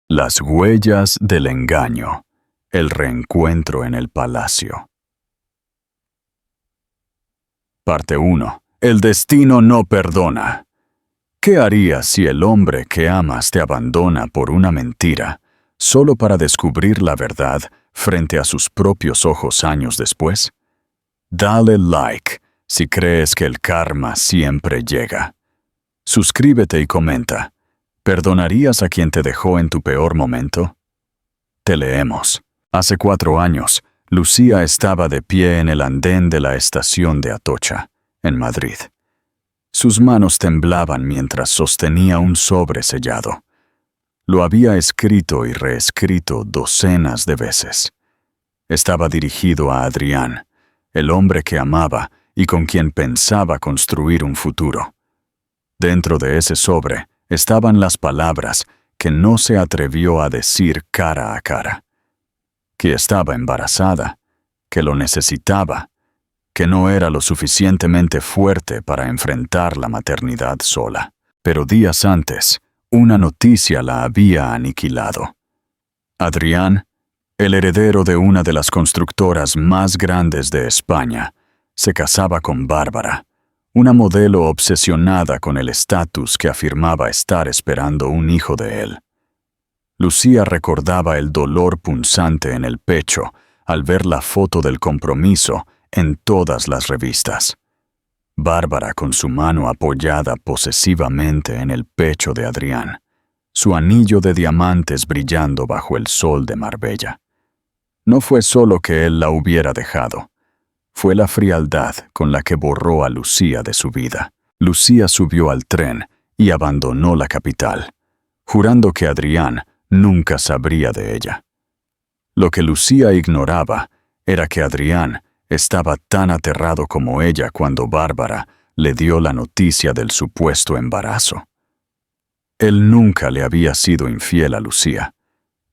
Las huellas del engaño. El reencuentro en el palacio. Parte 1. El destino no perdona. ¿Qué harías si el hombre que amas te abandona por una mentira, solo para descubrir la verdad frente a sus propios ojos años después? Dale like si crees que el karma siempre llega. Suscríbete y comenta. ¿Perdonarías a quien te dejó en tu peor momento? Te leemos. Hace 4 años, Lucía estaba de pie en el andén de la estación de Atocha, en Madrid. Sus manos temblaban mientras sostenía un sobre sellado. Lo había escrito y reescrito docenas de veces. Estaba dirigido a Adrián, el hombre que amaba y con quien pensaba construir un futuro. Dentro de ese sobre estaban las palabras que no se atrevió a decir cara a cara. Que estaba embarazada, que lo necesitaba, que no era lo suficientemente fuerte para enfrentar la maternidad sola. Pero días antes, una noticia la había aniquilado. Adrián, el heredero de una de las constructoras más grandes de España, se casaba con Bárbara, una modelo obsesionada con el estatus que afirmaba estar esperando un hijo de él. Lucía recordaba el dolor punzante en el pecho al ver la foto del compromiso en todas las revistas. Bárbara con su mano apoyada posesivamente en el pecho de Adrián, su anillo de diamantes brillando bajo el sol de Marbella. No fue solo que él la hubiera dejado. Fue la frialdad con la que borró a Lucía de su vida. Lucía subió al tren y abandonó la capital, jurando que Adrián nunca sabría de ella. Lo que Lucía ignoraba era que Adrián estaba tan aterrado como ella cuando Bárbara le dio la noticia del supuesto embarazo. Él nunca le había sido infiel a Lucía,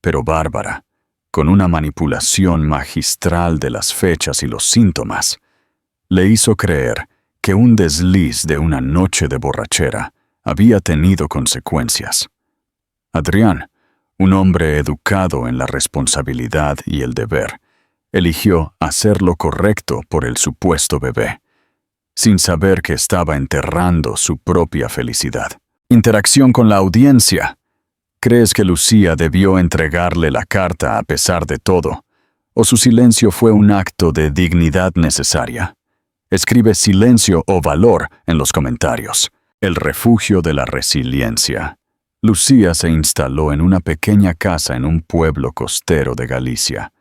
pero Bárbara, con una manipulación magistral de las fechas y los síntomas, le hizo creer que un desliz de una noche de borrachera había tenido consecuencias. Adrián, un hombre educado en la responsabilidad y el deber, eligió hacer lo correcto por el supuesto bebé, sin saber que estaba enterrando su propia felicidad. Interacción con la audiencia. ¿Crees que Lucía debió entregarle la carta a pesar de todo, o su silencio fue un acto de dignidad necesaria? Escribe silencio o valor en los comentarios. El refugio de la resiliencia. Lucía se instaló en una pequeña casa en un pueblo costero de Galicia,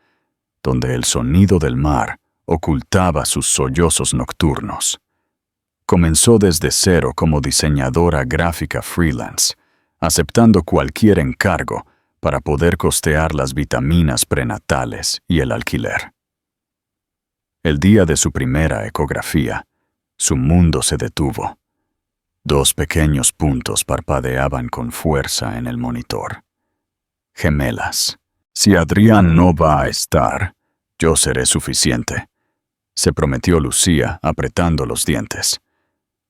donde el sonido del mar ocultaba sus sollozos nocturnos. Comenzó desde cero como diseñadora gráfica freelance, aceptando cualquier encargo para poder costear las vitaminas prenatales y el alquiler. El día de su primera ecografía, su mundo se detuvo. 2 pequeños puntos parpadeaban con fuerza en el monitor. Gemelas. Si Adrián no va a estar, yo seré suficiente, se prometió Lucía apretando los dientes.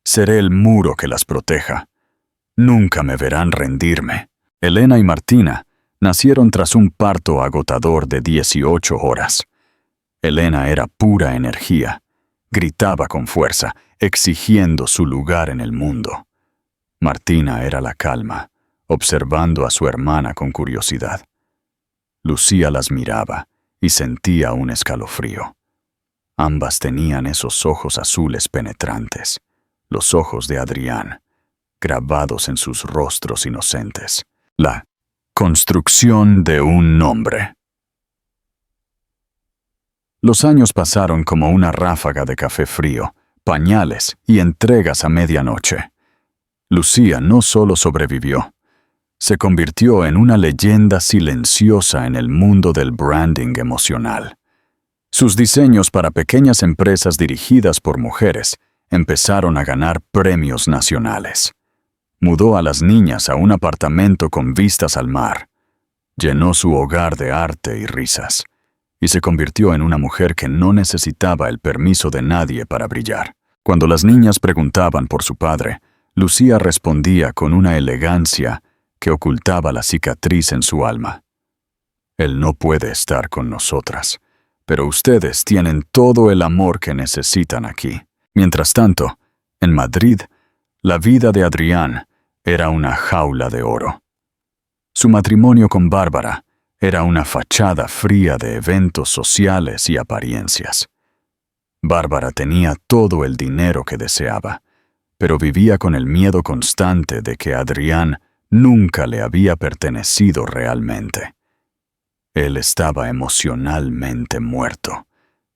Seré el muro que las proteja. Nunca me verán rendirme. Elena y Martina nacieron tras un parto agotador de 18 horas. Elena era pura energía. Gritaba con fuerza, exigiendo su lugar en el mundo. Martina era la calma, observando a su hermana con curiosidad. Lucía las miraba y sentía un escalofrío. Ambas tenían esos ojos azules penetrantes, los ojos de Adrián, grabados en sus rostros inocentes. La construcción de un nombre. Los años pasaron como una ráfaga de café frío, pañales y entregas a medianoche. Lucía no solo sobrevivió, se convirtió en una leyenda silenciosa en el mundo del branding emocional. Sus diseños para pequeñas empresas dirigidas por mujeres empezaron a ganar premios nacionales. Mudó a las niñas a un apartamento con vistas al mar. Llenó su hogar de arte y risas, y se convirtió en una mujer que no necesitaba el permiso de nadie para brillar. Cuando las niñas preguntaban por su padre, Lucía respondía con una elegancia que ocultaba la cicatriz en su alma. Él no puede estar con nosotras, pero ustedes tienen todo el amor que necesitan aquí. Mientras tanto, en Madrid, la vida de Adrián era una jaula de oro. Su matrimonio con Bárbara era una fachada fría de eventos sociales y apariencias. Bárbara tenía todo el dinero que deseaba, pero vivía con el miedo constante de que Adrián nunca le había pertenecido realmente. Él estaba emocionalmente muerto,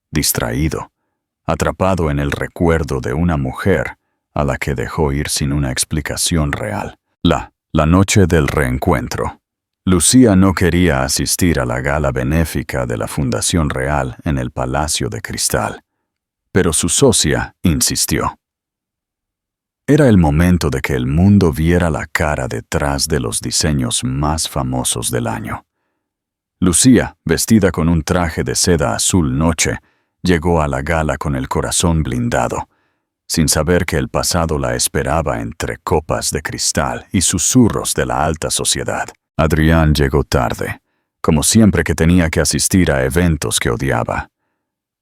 distraído, atrapado en el recuerdo de una mujer a la que dejó ir sin una explicación real. La noche del reencuentro. Lucía no quería asistir a la gala benéfica de la Fundación Real en el Palacio de Cristal, pero su socia insistió. Era el momento de que el mundo viera la cara detrás de los diseños más famosos del año. Lucía, vestida con un traje de seda azul noche, llegó a la gala con el corazón blindado, sin saber que el pasado la esperaba entre copas de cristal y susurros de la alta sociedad. Adrián llegó tarde, como siempre que tenía que asistir a eventos que odiaba.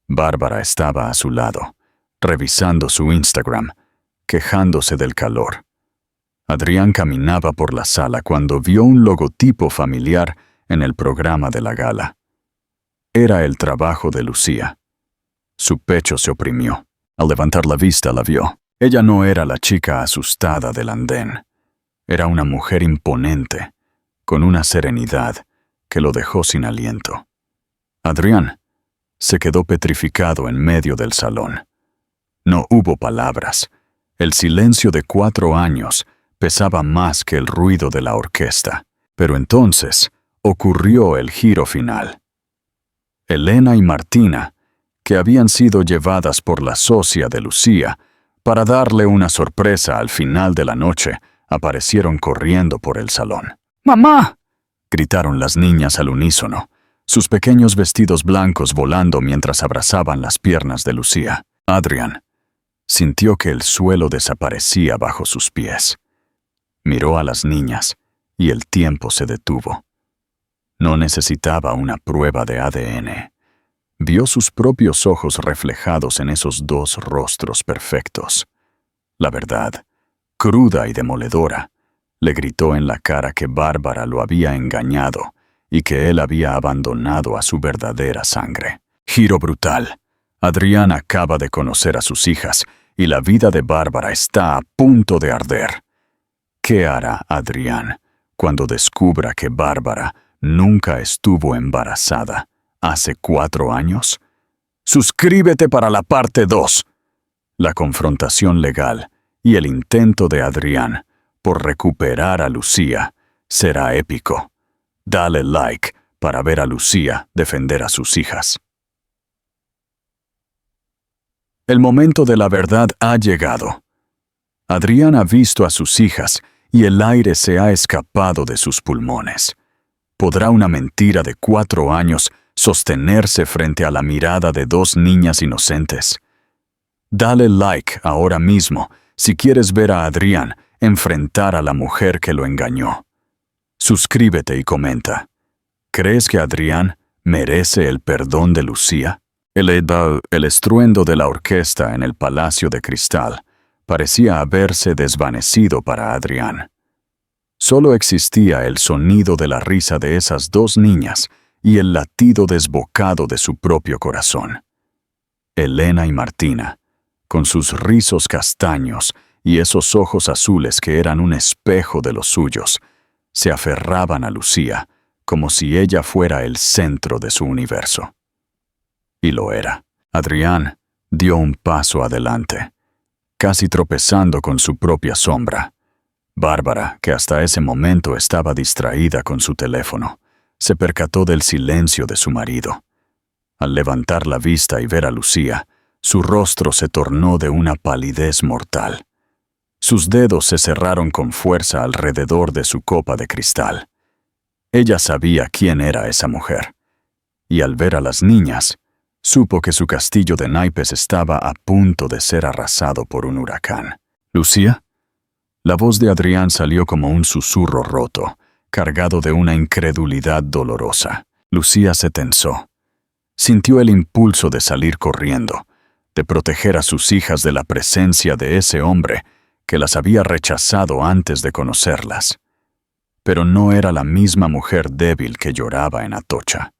Bárbara estaba a su lado, revisando su Instagram, quejándose del calor. Adrián caminaba por la sala cuando vio un logotipo familiar en el programa de la gala. Era el trabajo de Lucía. Su pecho se oprimió. Al levantar la vista la vio. Ella no era la chica asustada del andén. Era una mujer imponente, con una serenidad que lo dejó sin aliento. Adrián se quedó petrificado en medio del salón. No hubo palabras. El silencio de 4 años pesaba más que el ruido de la orquesta. Pero entonces ocurrió el giro final. Elena y Martina, que habían sido llevadas por la socia de Lucía para darle una sorpresa al final de la noche, aparecieron corriendo por el salón. ¡Mamá!, gritaron las niñas al unísono, sus pequeños vestidos blancos volando mientras abrazaban las piernas de Lucía. Adrián sintió que el suelo desaparecía bajo sus pies. Miró a las niñas y el tiempo se detuvo. No necesitaba una prueba de ADN. Vio sus propios ojos reflejados en esos 2 rostros perfectos. La verdad, cruda y demoledora, le gritó en la cara que Bárbara lo había engañado y que él había abandonado a su verdadera sangre. Giro brutal. Adrián acaba de conocer a sus hijas y la vida de Bárbara está a punto de arder. ¿Qué hará Adrián cuando descubra que Bárbara nunca estuvo embarazada hace 4 años? Suscríbete para la parte 2. La confrontación legal y el intento de Adrián por recuperar a Lucía será épico. Dale like para ver a Lucía defender a sus hijas. El momento de la verdad ha llegado. Adrián ha visto a sus hijas y el aire se ha escapado de sus pulmones. ¿Podrá una mentira de 4 años sostenerse frente a la mirada de 2 niñas inocentes? Dale like ahora mismo si quieres ver a Adrián enfrentar a la mujer que lo engañó. Suscríbete y comenta. ¿Crees que Adrián merece el perdón de Lucía? El estruendo de la orquesta en el Palacio de Cristal parecía haberse desvanecido para Adrián. Solo existía el sonido de la risa de esas 2 niñas y el latido desbocado de su propio corazón. Elena y Martina, con sus rizos castaños y esos ojos azules que eran un espejo de los suyos, se aferraban a Lucía como si ella fuera el centro de su universo. Y lo era. Adrián dio un paso adelante, casi tropezando con su propia sombra. Bárbara, que hasta ese momento estaba distraída con su teléfono, se percató del silencio de su marido. Al levantar la vista y ver a Lucía, su rostro se tornó de una palidez mortal. Sus dedos se cerraron con fuerza alrededor de su copa de cristal. Ella sabía quién era esa mujer, y al ver a las niñas, supo que su castillo de naipes estaba a punto de ser arrasado por un huracán. ¿Lucía? La voz de Adrián salió como un susurro roto, cargado de una incredulidad dolorosa. Lucía se tensó. Sintió el impulso de salir corriendo, de proteger a sus hijas de la presencia de ese hombre que las había rechazado antes de conocerlas. Pero no era la misma mujer débil que lloraba en Atocha.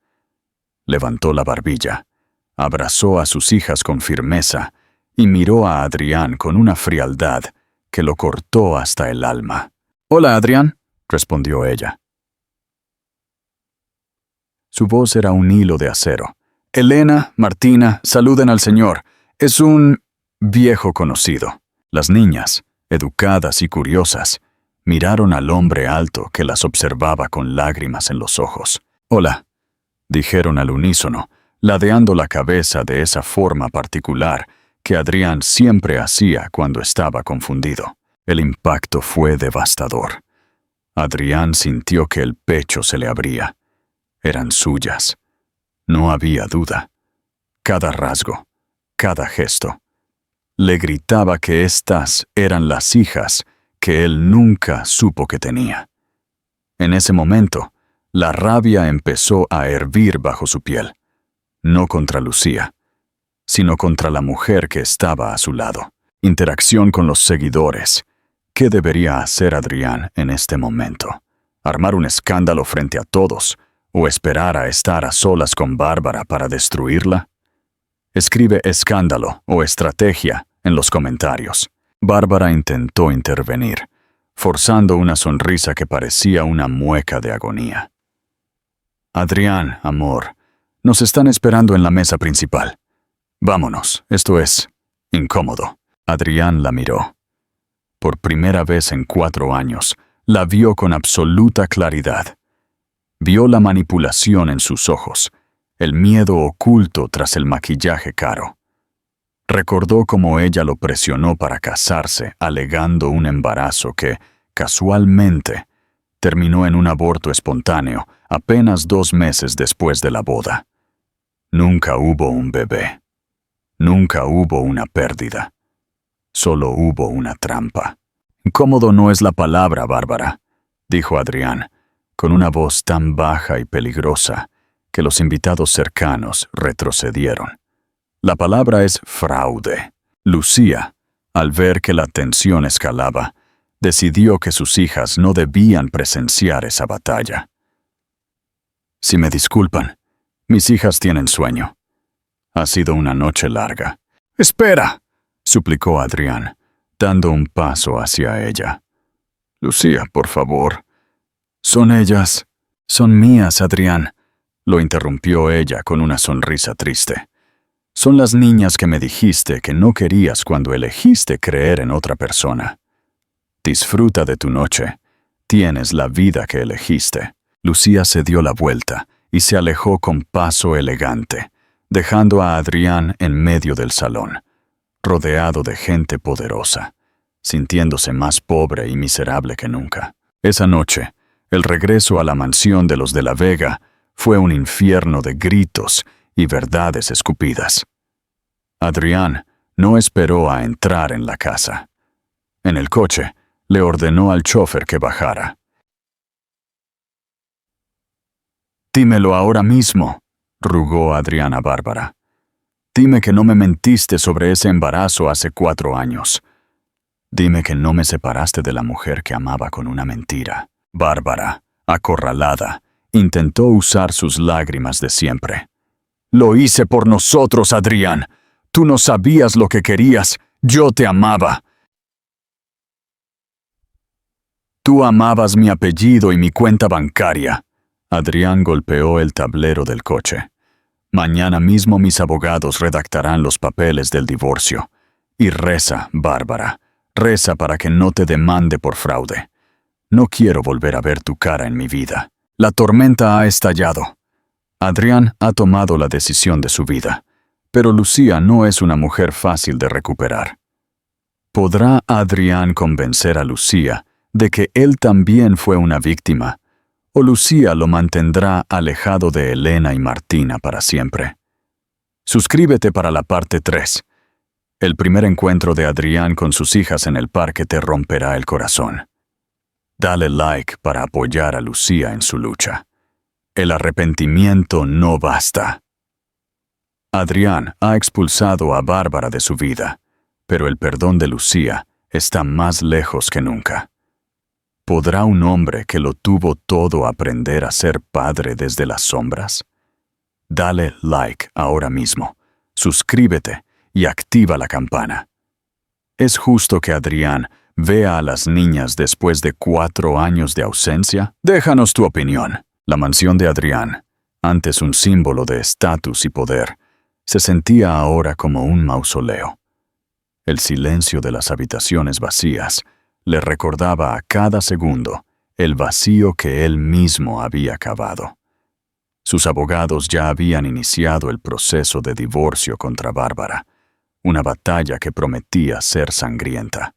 Levantó la barbilla, abrazó a sus hijas con firmeza y miró a Adrián con una frialdad que lo cortó hasta el alma. «Hola, Adrián», respondió ella. Su voz era un hilo de acero. «Elena, Martina, saluden al señor. Es un viejo conocido». Las niñas, educadas y curiosas, miraron al hombre alto que las observaba con lágrimas en los ojos. «Hola», dijeron al unísono, ladeando la cabeza de esa forma particular que Adrián siempre hacía cuando estaba confundido. El impacto fue devastador. Adrián sintió que el pecho se le abría. Eran suyas. No había duda. Cada rasgo, cada gesto. Le gritaba que estas eran las hijas que él nunca supo que tenía. En ese momento, la rabia empezó a hervir bajo su piel. No contra Lucía, sino contra la mujer que estaba a su lado. Interacción con los seguidores. ¿Qué debería hacer Adrián en este momento? ¿Armar un escándalo frente a todos o esperar a estar a solas con Bárbara para destruirla? Escribe escándalo o estrategia en los comentarios. Bárbara intentó intervenir, forzando una sonrisa que parecía una mueca de agonía. Adrián, amor, nos están esperando en la mesa principal. Vámonos, esto es incómodo. Adrián la miró. Por primera vez en 4 años, la vio con absoluta claridad. Vio la manipulación en sus ojos, el miedo oculto tras el maquillaje caro. Recordó cómo ella lo presionó para casarse, alegando un embarazo que, casualmente, terminó en un aborto espontáneo apenas 2 meses después de la boda. Nunca hubo un bebé. Nunca hubo una pérdida. Solo hubo una trampa. «Incómodo no es la palabra, Bárbara», dijo Adrián, con una voz tan baja y peligrosa que los invitados cercanos retrocedieron. La palabra es fraude. Lucía, al ver que la tensión escalaba, decidió que sus hijas no debían presenciar esa batalla. «Si me disculpan, mis hijas tienen sueño. Ha sido una noche larga». «¡Espera!», suplicó Adrián, dando un paso hacia ella. «Lucía, por favor». «Son ellas». «Son mías, Adrián», lo interrumpió ella con una sonrisa triste. «Son las niñas que me dijiste que no querías cuando elegiste creer en otra persona. Disfruta de tu noche. Tienes la vida que elegiste». Lucía se dio la vuelta y se alejó con paso elegante, dejando a Adrián en medio del salón, rodeado de gente poderosa, sintiéndose más pobre y miserable que nunca. Esa noche, el regreso a la mansión de los de la Vega fue un infierno de gritos y verdades escupidas. Adrián no esperó a entrar en la casa. En el coche, le ordenó al chófer que bajara. «Dímelo ahora mismo», rugó Adrián a Bárbara. «Dime que no me mentiste sobre ese embarazo hace 4 años. Dime que no me separaste de la mujer que amaba con una mentira». Bárbara, acorralada, intentó usar sus lágrimas de siempre. «Lo hice por nosotros, Adrián. Tú no sabías lo que querías. Yo te amaba. Tú amabas mi apellido y mi cuenta bancaria». Adrián golpeó el tablero del coche. «Mañana mismo mis abogados redactarán los papeles del divorcio. Y reza, Bárbara, reza para que no te demande por fraude. No quiero volver a ver tu cara en mi vida». La tormenta ha estallado. Adrián ha tomado la decisión de su vida, pero Lucía no es una mujer fácil de recuperar. ¿Podrá Adrián convencer a Lucía de que él también fue una víctima, o Lucía lo mantendrá alejado de Elena y Martina para siempre? Suscríbete para la parte 3. El primer encuentro de Adrián con sus hijas en el parque te romperá el corazón. Dale like para apoyar a Lucía en su lucha. El arrepentimiento no basta. Adrián ha expulsado a Bárbara de su vida, pero el perdón de Lucía está más lejos que nunca. ¿Podrá un hombre que lo tuvo todo aprender a ser padre desde las sombras? Dale like ahora mismo, suscríbete y activa la campana. ¿Es justo que Adrián vea a las niñas después de 4 años de ausencia? Déjanos tu opinión. La mansión de Adrián, antes un símbolo de estatus y poder, se sentía ahora como un mausoleo. El silencio de las habitaciones vacías le recordaba a cada segundo el vacío que él mismo había cavado. Sus abogados ya habían iniciado el proceso de divorcio contra Bárbara, una batalla que prometía ser sangrienta.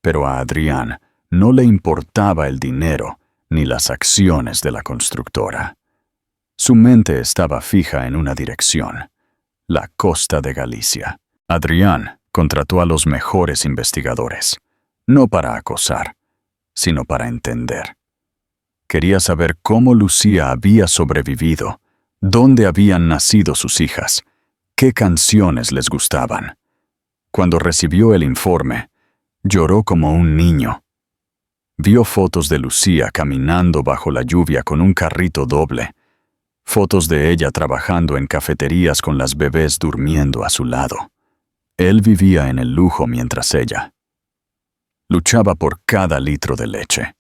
Pero a Adrián no le importaba el dinero ni las acciones de la constructora. Su mente estaba fija en una dirección: la costa de Galicia. Adrián contrató a los mejores investigadores, no para acosar, sino para entender. Quería saber cómo Lucía había sobrevivido, dónde habían nacido sus hijas, qué canciones les gustaban. Cuando recibió el informe, lloró como un niño. Vio fotos de Lucía caminando bajo la lluvia con un carrito doble, fotos de ella trabajando en cafeterías con las bebés durmiendo a su lado. Él vivía en el lujo mientras ella luchaba por cada litro de leche.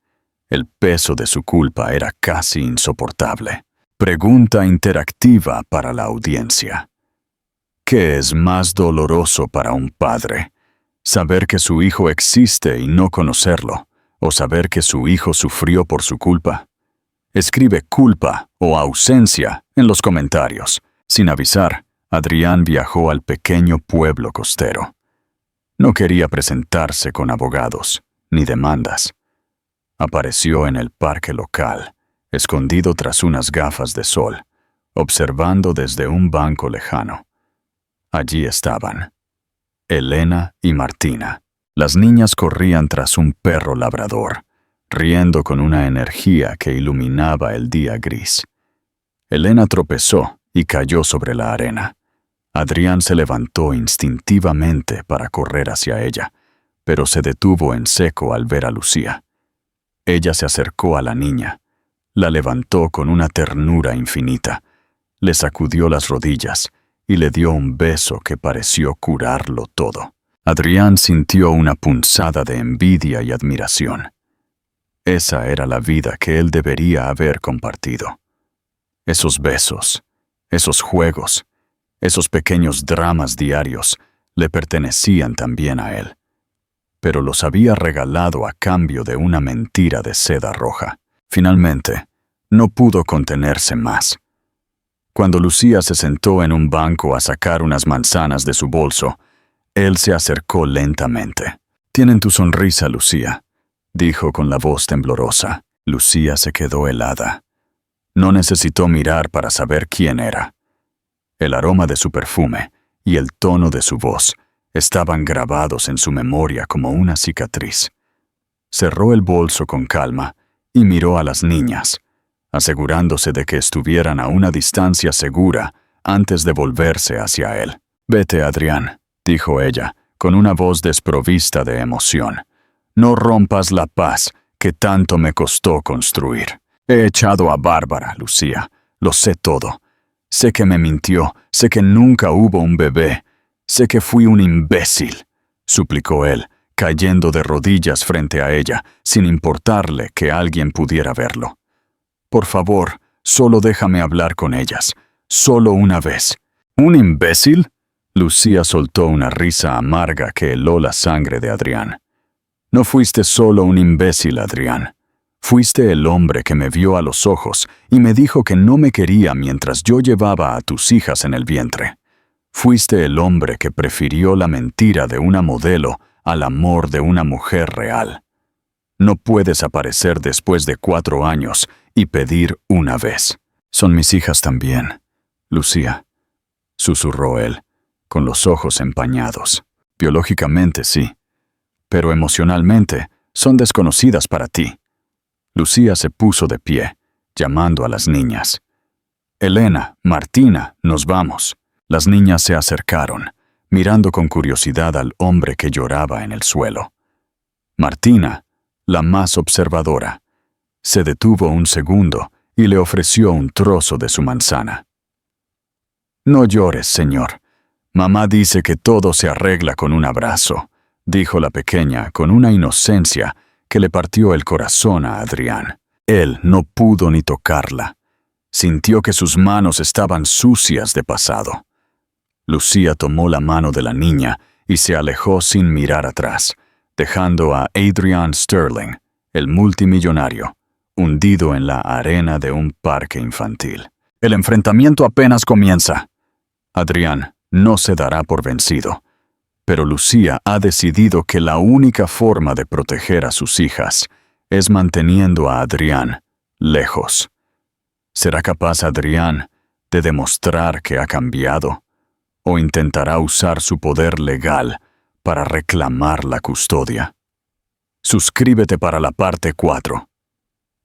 El peso de su culpa era casi insoportable. Pregunta interactiva para la audiencia. ¿Qué es más doloroso para un padre? ¿Saber que su hijo existe y no conocerlo? ¿O saber que su hijo sufrió por su culpa? Escribe culpa o ausencia en los comentarios. Sin avisar, Adrián viajó al pequeño pueblo costero. No quería presentarse con abogados ni demandas. Apareció en el parque local, escondido tras unas gafas de sol, observando desde un banco lejano. Allí estaban Elena y Martina. Las niñas corrían tras un perro labrador, riendo con una energía que iluminaba el día gris. Elena tropezó y cayó sobre la arena. Adrián se levantó instintivamente para correr hacia ella, pero se detuvo en seco al ver a Lucía. Ella se acercó a la niña, la levantó con una ternura infinita, le sacudió las rodillas y le dio un beso que pareció curarlo todo. Adrián sintió una punzada de envidia y admiración. Esa era la vida que él debería haber compartido. Esos besos, esos juegos, esos pequeños dramas diarios le pertenecían también a él, pero los había regalado a cambio de una mentira de seda roja. Finalmente, no pudo contenerse más. Cuando Lucía se sentó en un banco a sacar unas manzanas de su bolso, él se acercó lentamente. «Tienen tu sonrisa, Lucía», dijo con la voz temblorosa. Lucía se quedó helada. No necesitó mirar para saber quién era. El aroma de su perfume y el tono de su voz estaban grabados en su memoria como una cicatriz. Cerró el bolso con calma y miró a las niñas, asegurándose de que estuvieran a una distancia segura antes de volverse hacia él. «Vete, Adrián», dijo ella, con una voz desprovista de emoción. «No rompas la paz que tanto me costó construir. He echado a Bárbara, Lucía. Lo sé todo. Sé que me mintió, sé que nunca hubo un bebé. Sé que fui un imbécil», suplicó él, cayendo de rodillas frente a ella, sin importarle que alguien pudiera verlo. «Por favor, solo déjame hablar con ellas. Solo una vez». «¿Un imbécil?», Lucía soltó una risa amarga que heló la sangre de Adrián. «No fuiste solo un imbécil, Adrián. Fuiste el hombre que me vio a los ojos y me dijo que no me quería mientras yo llevaba a tus hijas en el vientre. Fuiste el hombre que prefirió la mentira de una modelo al amor de una mujer real. No puedes aparecer después de 4 años y pedir una vez». «Son mis hijas también, Lucía», susurró él, con los ojos empañados. Biológicamente sí, pero emocionalmente son desconocidas para ti. Lucía se puso de pie, llamando a las niñas. Elena, Martina, nos vamos. Las niñas se acercaron, mirando con curiosidad al hombre que lloraba en el suelo. Martina, la más observadora, se detuvo un segundo y le ofreció un trozo de su manzana. No llores, señor. Mamá dice que todo se arregla con un abrazo, dijo la pequeña con una inocencia que le partió el corazón a Adrián. Él no pudo ni tocarla. Sintió que sus manos estaban sucias de pasado. Lucía tomó la mano de la niña y se alejó sin mirar atrás, dejando a Adrian Sterling, el multimillonario, hundido en la arena de un parque infantil. El enfrentamiento apenas comienza. Adrián no se dará por vencido, pero Lucía ha decidido que la única forma de proteger a sus hijas es manteniendo a Adrián lejos. ¿Será capaz Adrián de demostrar que ha cambiado? ¿O intentará usar su poder legal para reclamar la custodia? Suscríbete para la parte 4.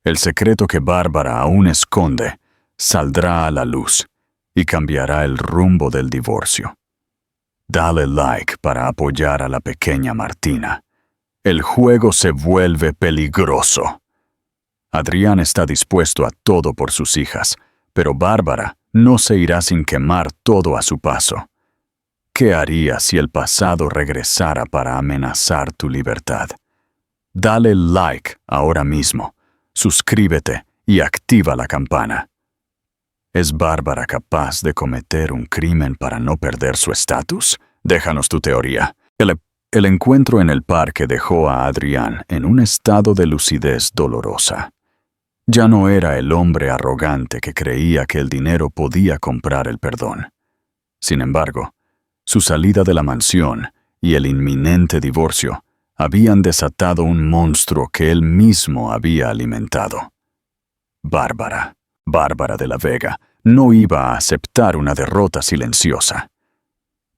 El secreto que Bárbara aún esconde saldrá a la luz y cambiará el rumbo del divorcio. Dale like para apoyar a la pequeña Martina. El juego se vuelve peligroso. Adrián está dispuesto a todo por sus hijas, pero Bárbara no se irá sin quemar todo a su paso. ¿Qué harías si el pasado regresara para amenazar tu libertad? Dale like ahora mismo, suscríbete y activa la campana. ¿Es Bárbara capaz de cometer un crimen para no perder su estatus? Déjanos tu teoría. El encuentro en el parque dejó a Adrián en un estado de lucidez dolorosa. Ya no era el hombre arrogante que creía que el dinero podía comprar el perdón. Sin embargo, su salida de la mansión y el inminente divorcio habían desatado un monstruo que él mismo había alimentado. Bárbara de la Vega, no iba a aceptar una derrota silenciosa.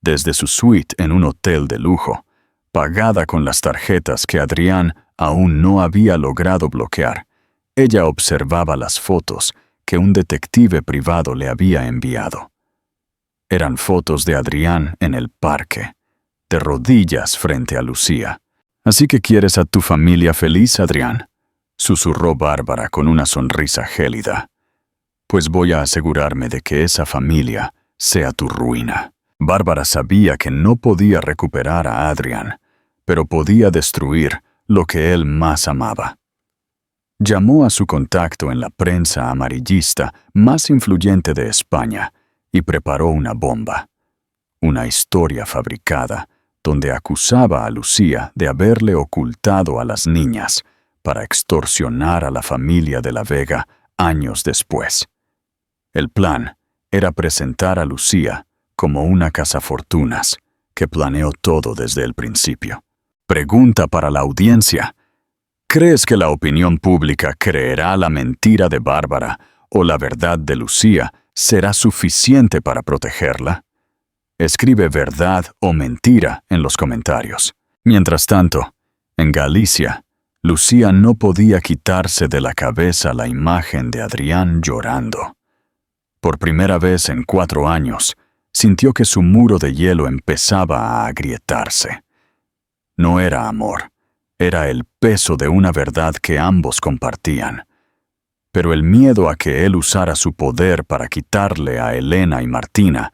Desde su suite en un hotel de lujo, pagada con las tarjetas que Adrián aún no había logrado bloquear, ella observaba las fotos que un detective privado le había enviado. Eran fotos de Adrián en el parque, de rodillas frente a Lucía. «¿Así que quieres a tu familia feliz, Adrián?», susurró Bárbara con una sonrisa gélida. «Pues voy a asegurarme de que esa familia sea tu ruina». Bárbara sabía que no podía recuperar a Adrián, pero podía destruir lo que él más amaba. Llamó a su contacto en la prensa amarillista más influyente de España y preparó una bomba. Una historia fabricada donde acusaba a Lucía de haberle ocultado a las niñas para extorsionar a la familia de la Vega años después. El plan era presentar a Lucía como una cazafortunas que planeó todo desde el principio. Pregunta para la audiencia. ¿Crees que la opinión pública creerá la mentira de Bárbara o la verdad de Lucía será suficiente para protegerla? Escribe verdad o mentira en los comentarios. Mientras tanto, en Galicia, Lucía no podía quitarse de la cabeza la imagen de Adrián llorando. Por primera vez en 4 años, sintió que su muro de hielo empezaba a agrietarse. No era amor. Era el peso de una verdad que ambos compartían. Pero el miedo a que él usara su poder para quitarle a Elena y Martina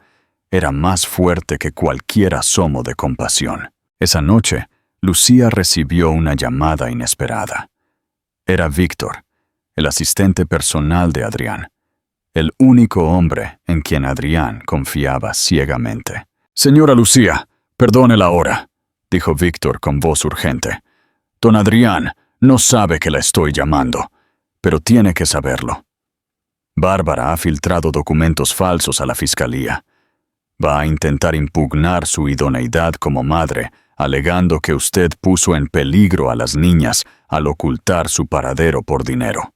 era más fuerte que cualquier asomo de compasión. Esa noche, Lucía recibió una llamada inesperada. Era Víctor, el asistente personal de Adrián, el único hombre en quien Adrián confiaba ciegamente. «Señora Lucía, perdone la hora», dijo Víctor con voz urgente. «Don Adrián no sabe que la estoy llamando, pero tiene que saberlo. Bárbara ha filtrado documentos falsos a la fiscalía. Va a intentar impugnar su idoneidad como madre, alegando que usted puso en peligro a las niñas al ocultar su paradero por dinero.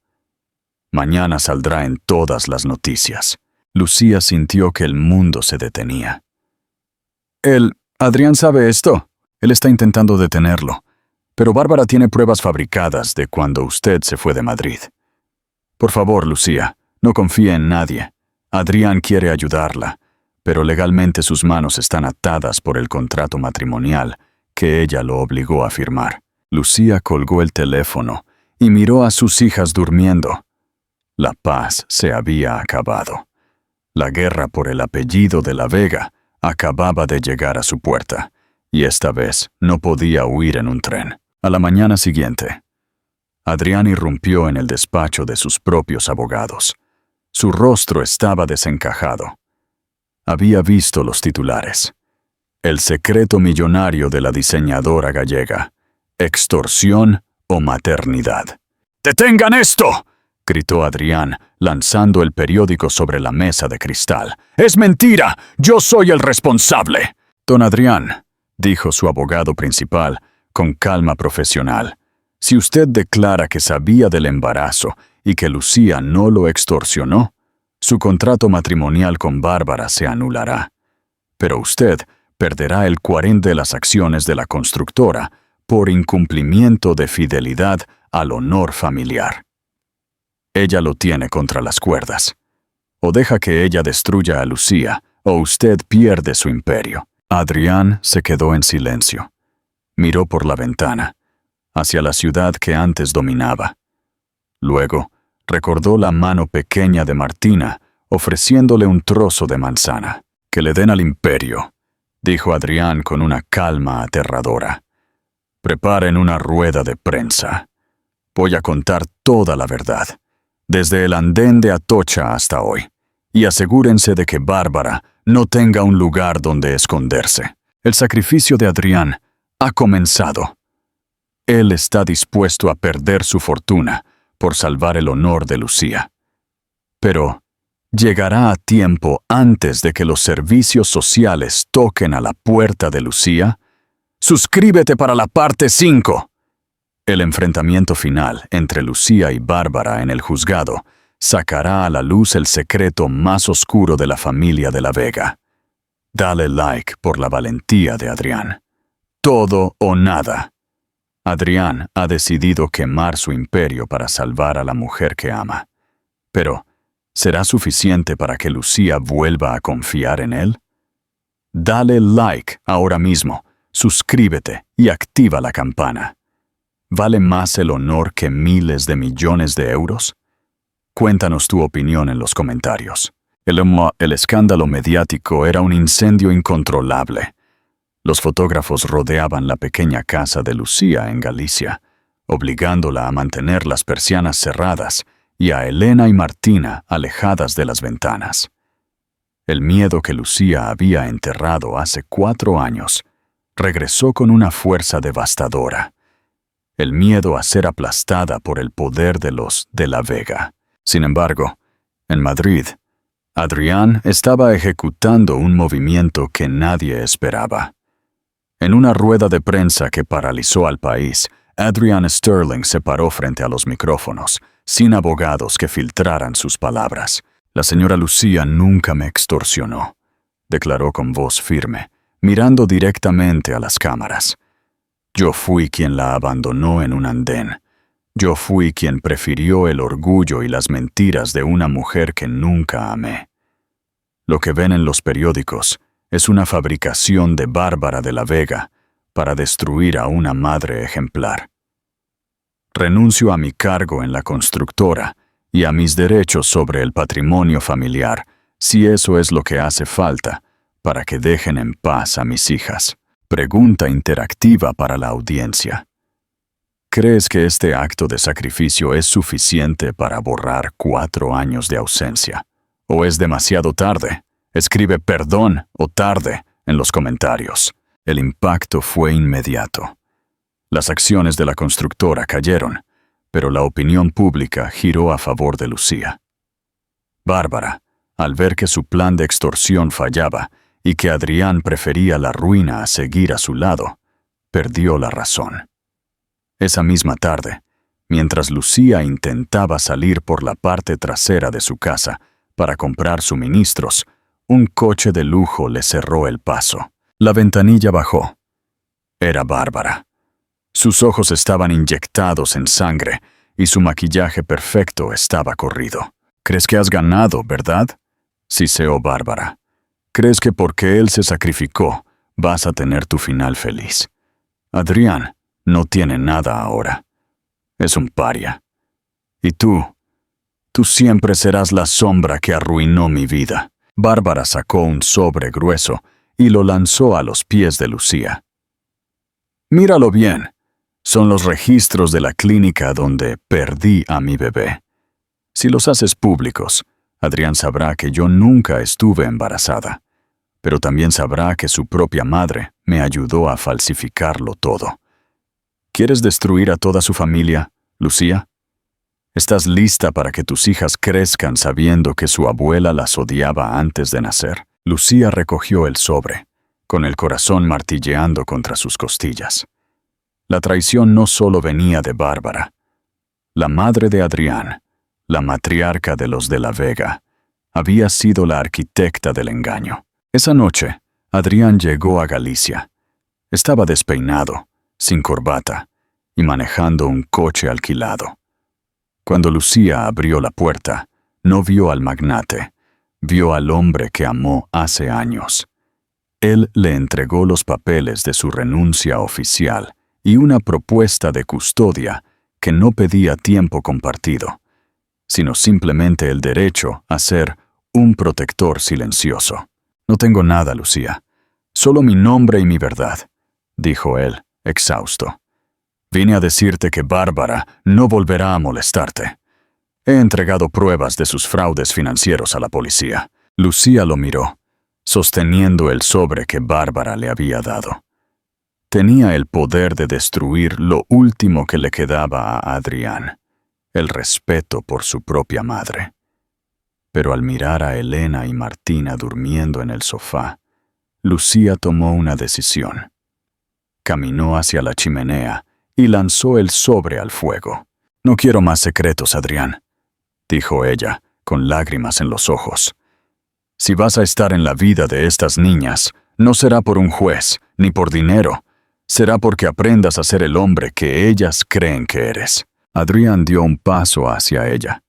Mañana saldrá en todas las noticias». Lucía sintió que el mundo se detenía. «¿Adrián sabe esto Él está intentando detenerlo, pero Bárbara tiene pruebas fabricadas de cuando usted se fue de Madrid. Por favor, Lucía, no confíe en nadie. Adrián quiere ayudarla, pero legalmente sus manos están atadas por el contrato matrimonial que ella lo obligó a firmar. Lucía colgó el teléfono y miró a sus hijas durmiendo. La paz se había acabado. La guerra por el apellido de la Vega acababa de llegar a su puerta, y esta vez no podía huir en un tren. A la mañana siguiente, Adrián irrumpió en el despacho de sus propios abogados. Su rostro estaba desencajado. Había visto los titulares. El secreto millonario de la diseñadora gallega. Extorsión o maternidad. ¡Detengan esto!, gritó Adrián, lanzando el periódico sobre la mesa de cristal. ¡Es mentira! ¡Yo soy el responsable! Don Adrián, dijo su abogado principal, con calma profesional, si usted declara que sabía del embarazo y que Lucía no lo extorsionó, su contrato matrimonial con Bárbara se anulará. Pero usted perderá el 40% de las acciones de la constructora por incumplimiento de fidelidad al honor familiar. Ella lo tiene contra las cuerdas. O deja que ella destruya a Lucía, o usted pierde su imperio. Adrián se quedó en silencio. Miró por la ventana, hacia la ciudad que antes dominaba. Luego, recordó la mano pequeña de Martina, ofreciéndole un trozo de manzana. «Que le den al imperio», dijo Adrián con una calma aterradora. «Preparen una rueda de prensa. Voy a contar toda la verdad, desde el andén de Atocha hasta hoy, y asegúrense de que Bárbara no tenga un lugar donde esconderse. El sacrificio de Adrián ha comenzado. Él está dispuesto a perder su fortuna por salvar el honor de Lucía. Pero llegará a tiempo antes de que los servicios sociales toquen a la puerta de Lucía. Suscríbete para la parte 5. El enfrentamiento final entre Lucía y Bárbara en el juzgado sacará a la luz el secreto más oscuro de la familia de la Vega. Dale like por la valentía de Adrián. Todo o nada. Adrián ha decidido quemar su imperio para salvar a la mujer que ama. Pero, ¿será suficiente para que Lucía vuelva a confiar en él? Dale like ahora mismo, suscríbete y activa la campana. ¿Vale más el honor que miles de millones de euros? Cuéntanos tu opinión en los comentarios. El escándalo mediático era un incendio incontrolable. Los fotógrafos rodeaban la pequeña casa de Lucía en Galicia, obligándola a mantener las persianas cerradas y a Elena y Martina alejadas de las ventanas. El miedo que Lucía había enterrado hace 4 años regresó con una fuerza devastadora. El miedo a ser aplastada por el poder de los de la Vega. Sin embargo, en Madrid, Adrián estaba ejecutando un movimiento que nadie esperaba. En una rueda de prensa que paralizó al país, Adrian Sterling se paró frente a los micrófonos, sin abogados que filtraran sus palabras. «La señora Lucía nunca me extorsionó», declaró con voz firme, mirando directamente a las cámaras. «Yo fui quien la abandonó en un andén. Yo fui quien prefirió el orgullo y las mentiras de una mujer que nunca amé. Lo que ven en los periódicos es una fabricación de Bárbara de la Vega para destruir a una madre ejemplar. Renuncio a mi cargo en la constructora y a mis derechos sobre el patrimonio familiar, si eso es lo que hace falta, para que dejen en paz a mis hijas». Pregunta interactiva para la audiencia. ¿Crees que este acto de sacrificio es suficiente para borrar 4 años de ausencia? ¿O es demasiado tarde? Escribe perdón o tarde en los comentarios. El impacto fue inmediato. Las acciones de la constructora cayeron, pero la opinión pública giró a favor de Lucía. Bárbara, al ver que su plan de extorsión fallaba y que Adrián prefería la ruina a seguir a su lado, perdió la razón. Esa misma tarde, mientras Lucía intentaba salir por la parte trasera de su casa para comprar suministros, un coche de lujo le cerró el paso. La ventanilla bajó. Era Bárbara. Sus ojos estaban inyectados en sangre y su maquillaje perfecto estaba corrido. «¿Crees que has ganado, verdad?», siseó Bárbara. «¿Crees que porque él se sacrificó vas a tener tu final feliz? Adrián no tiene nada ahora. Es un paria. Y tú siempre serás la sombra que arruinó mi vida». Bárbara sacó un sobre grueso y lo lanzó a los pies de Lucía. «Míralo bien. Son los registros de la clínica donde perdí a mi bebé. Si los haces públicos, Adrián sabrá que yo nunca estuve embarazada, pero también sabrá que su propia madre me ayudó a falsificarlo todo. ¿Quieres destruir a toda su familia, Lucía? ¿Estás lista para que tus hijas crezcan sabiendo que su abuela las odiaba antes de nacer?» Lucía recogió el sobre, con el corazón martilleando contra sus costillas. La traición no solo venía de Bárbara. La madre de Adrián, la matriarca de los de la Vega, había sido la arquitecta del engaño. Esa noche, Adrián llegó a Galicia. Estaba despeinado, sin corbata, y manejando un coche alquilado. Cuando Lucía abrió la puerta, no vio al magnate, vio al hombre que amó hace años. Él le entregó los papeles de su renuncia oficial y una propuesta de custodia que no pedía tiempo compartido, sino simplemente el derecho a ser un protector silencioso. «No tengo nada, Lucía, solo mi nombre y mi verdad», dijo él, exhausto. «Vine a decirte que Bárbara no volverá a molestarte. He entregado pruebas de sus fraudes financieros a la policía». Lucía lo miró, sosteniendo el sobre que Bárbara le había dado. Tenía el poder de destruir lo último que le quedaba a Adrián, el respeto por su propia madre. Pero al mirar a Elena y Martina durmiendo en el sofá, Lucía tomó una decisión. Caminó hacia la chimenea y lanzó el sobre al fuego. «No quiero más secretos, Adrián», dijo ella, con lágrimas en los ojos. «Si vas a estar en la vida de estas niñas, no será por un juez, ni por dinero. Será porque aprendas a ser el hombre que ellas creen que eres». Adrián dio un paso hacia ella,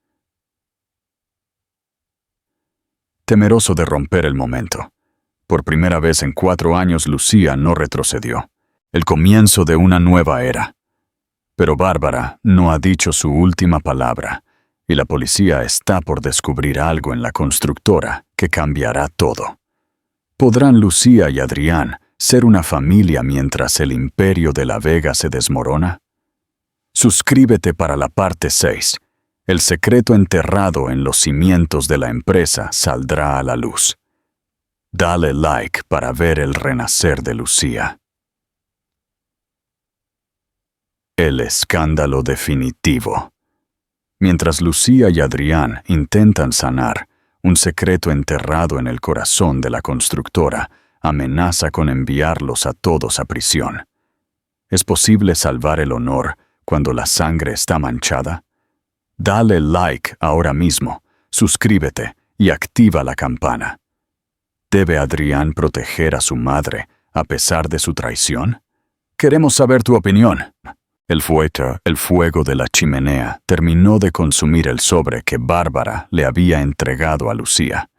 temeroso de romper el momento. Por primera vez en 4 años, Lucía no retrocedió. El comienzo de una nueva era. Pero Bárbara no ha dicho su última palabra, y la policía está por descubrir algo en la constructora que cambiará todo. ¿Podrán Lucía y Adrián ser una familia mientras el imperio de la Vega se desmorona? Suscríbete para la parte 6. El secreto enterrado en los cimientos de la empresa saldrá a la luz. Dale like para ver el renacer de Lucía. El escándalo definitivo. Mientras Lucía y Adrián intentan sanar, un secreto enterrado en el corazón de la constructora amenaza con enviarlos a todos a prisión. ¿Es posible salvar el honor cuando la sangre está manchada? Dale like ahora mismo, suscríbete y activa la campana. ¿Debe Adrián proteger a su madre a pesar de su traición? Queremos saber tu opinión. El fuego de la chimenea terminó de consumir el sobre que Bárbara le había entregado a Lucía.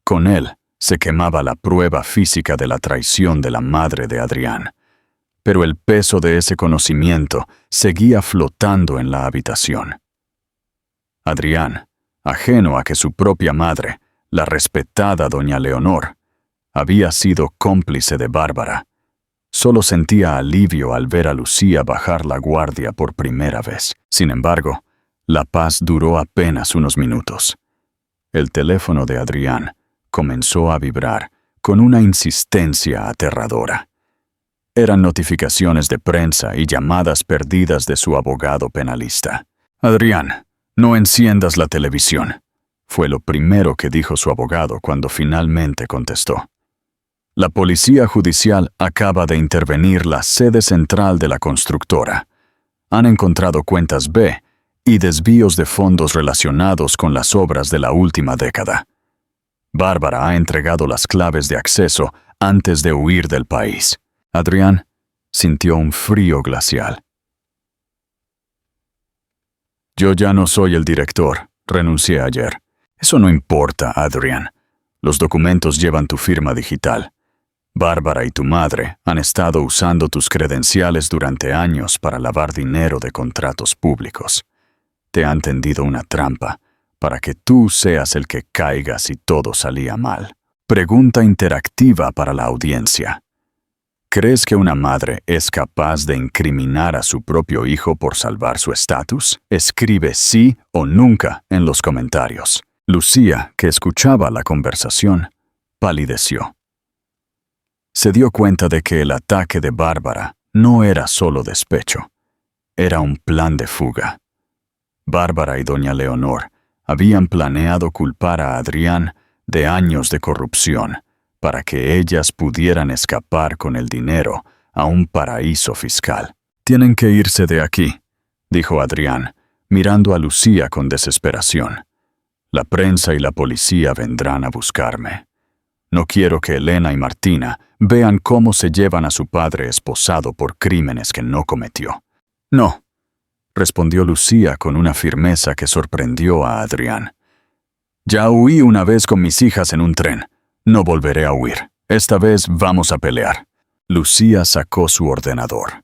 Con él se quemaba la prueba física de la traición de la madre de Adrián. Pero el peso de ese conocimiento seguía flotando en la habitación. Adrián, ajeno a que su propia madre, la respetada doña Leonor, había sido cómplice de Bárbara, solo sentía alivio al ver a Lucía bajar la guardia por primera vez. Sin embargo, la paz duró apenas unos minutos. El teléfono de Adrián comenzó a vibrar con una insistencia aterradora. Eran notificaciones de prensa y llamadas perdidas de su abogado penalista. «Adrián, no enciendas la televisión», fue lo primero que dijo su abogado cuando finalmente contestó. La policía judicial acaba de intervenir la sede central de la constructora. Han encontrado cuentas B y desvíos de fondos relacionados con las obras de la última década. Bárbara ha entregado las claves de acceso antes de huir del país. Adrián, Sintió un frío glacial. Yo ya no soy el director. Renuncié ayer. Eso no importa, Adrian. Los documentos llevan tu firma digital. Bárbara y tu madre han estado usando tus credenciales durante años para lavar dinero de contratos públicos. Te han tendido una trampa para que tú seas el que caiga si todo salía mal. Pregunta interactiva para la audiencia. ¿Crees que una madre es capaz de incriminar a su propio hijo por salvar su estatus? Escribe sí o nunca en los comentarios. Lucía, que escuchaba la conversación, palideció. Se dio cuenta de que el ataque de Bárbara no era solo despecho. Era un plan de fuga. Bárbara y doña Leonor habían planeado culpar a Adrián de años de corrupción para que ellas pudieran escapar con el dinero a un paraíso fiscal. «Tienen que irse de aquí», dijo Adrián, mirando a Lucía con desesperación. «La prensa y la policía vendrán a buscarme. No quiero que Elena y Martina vean cómo se llevan a su padre esposado por crímenes que no cometió». «No», respondió Lucía con una firmeza que sorprendió a Adrián. «Ya huí una vez con mis hijas en un tren. No volveré a huir. Esta vez vamos a pelear». Lucía sacó su ordenador.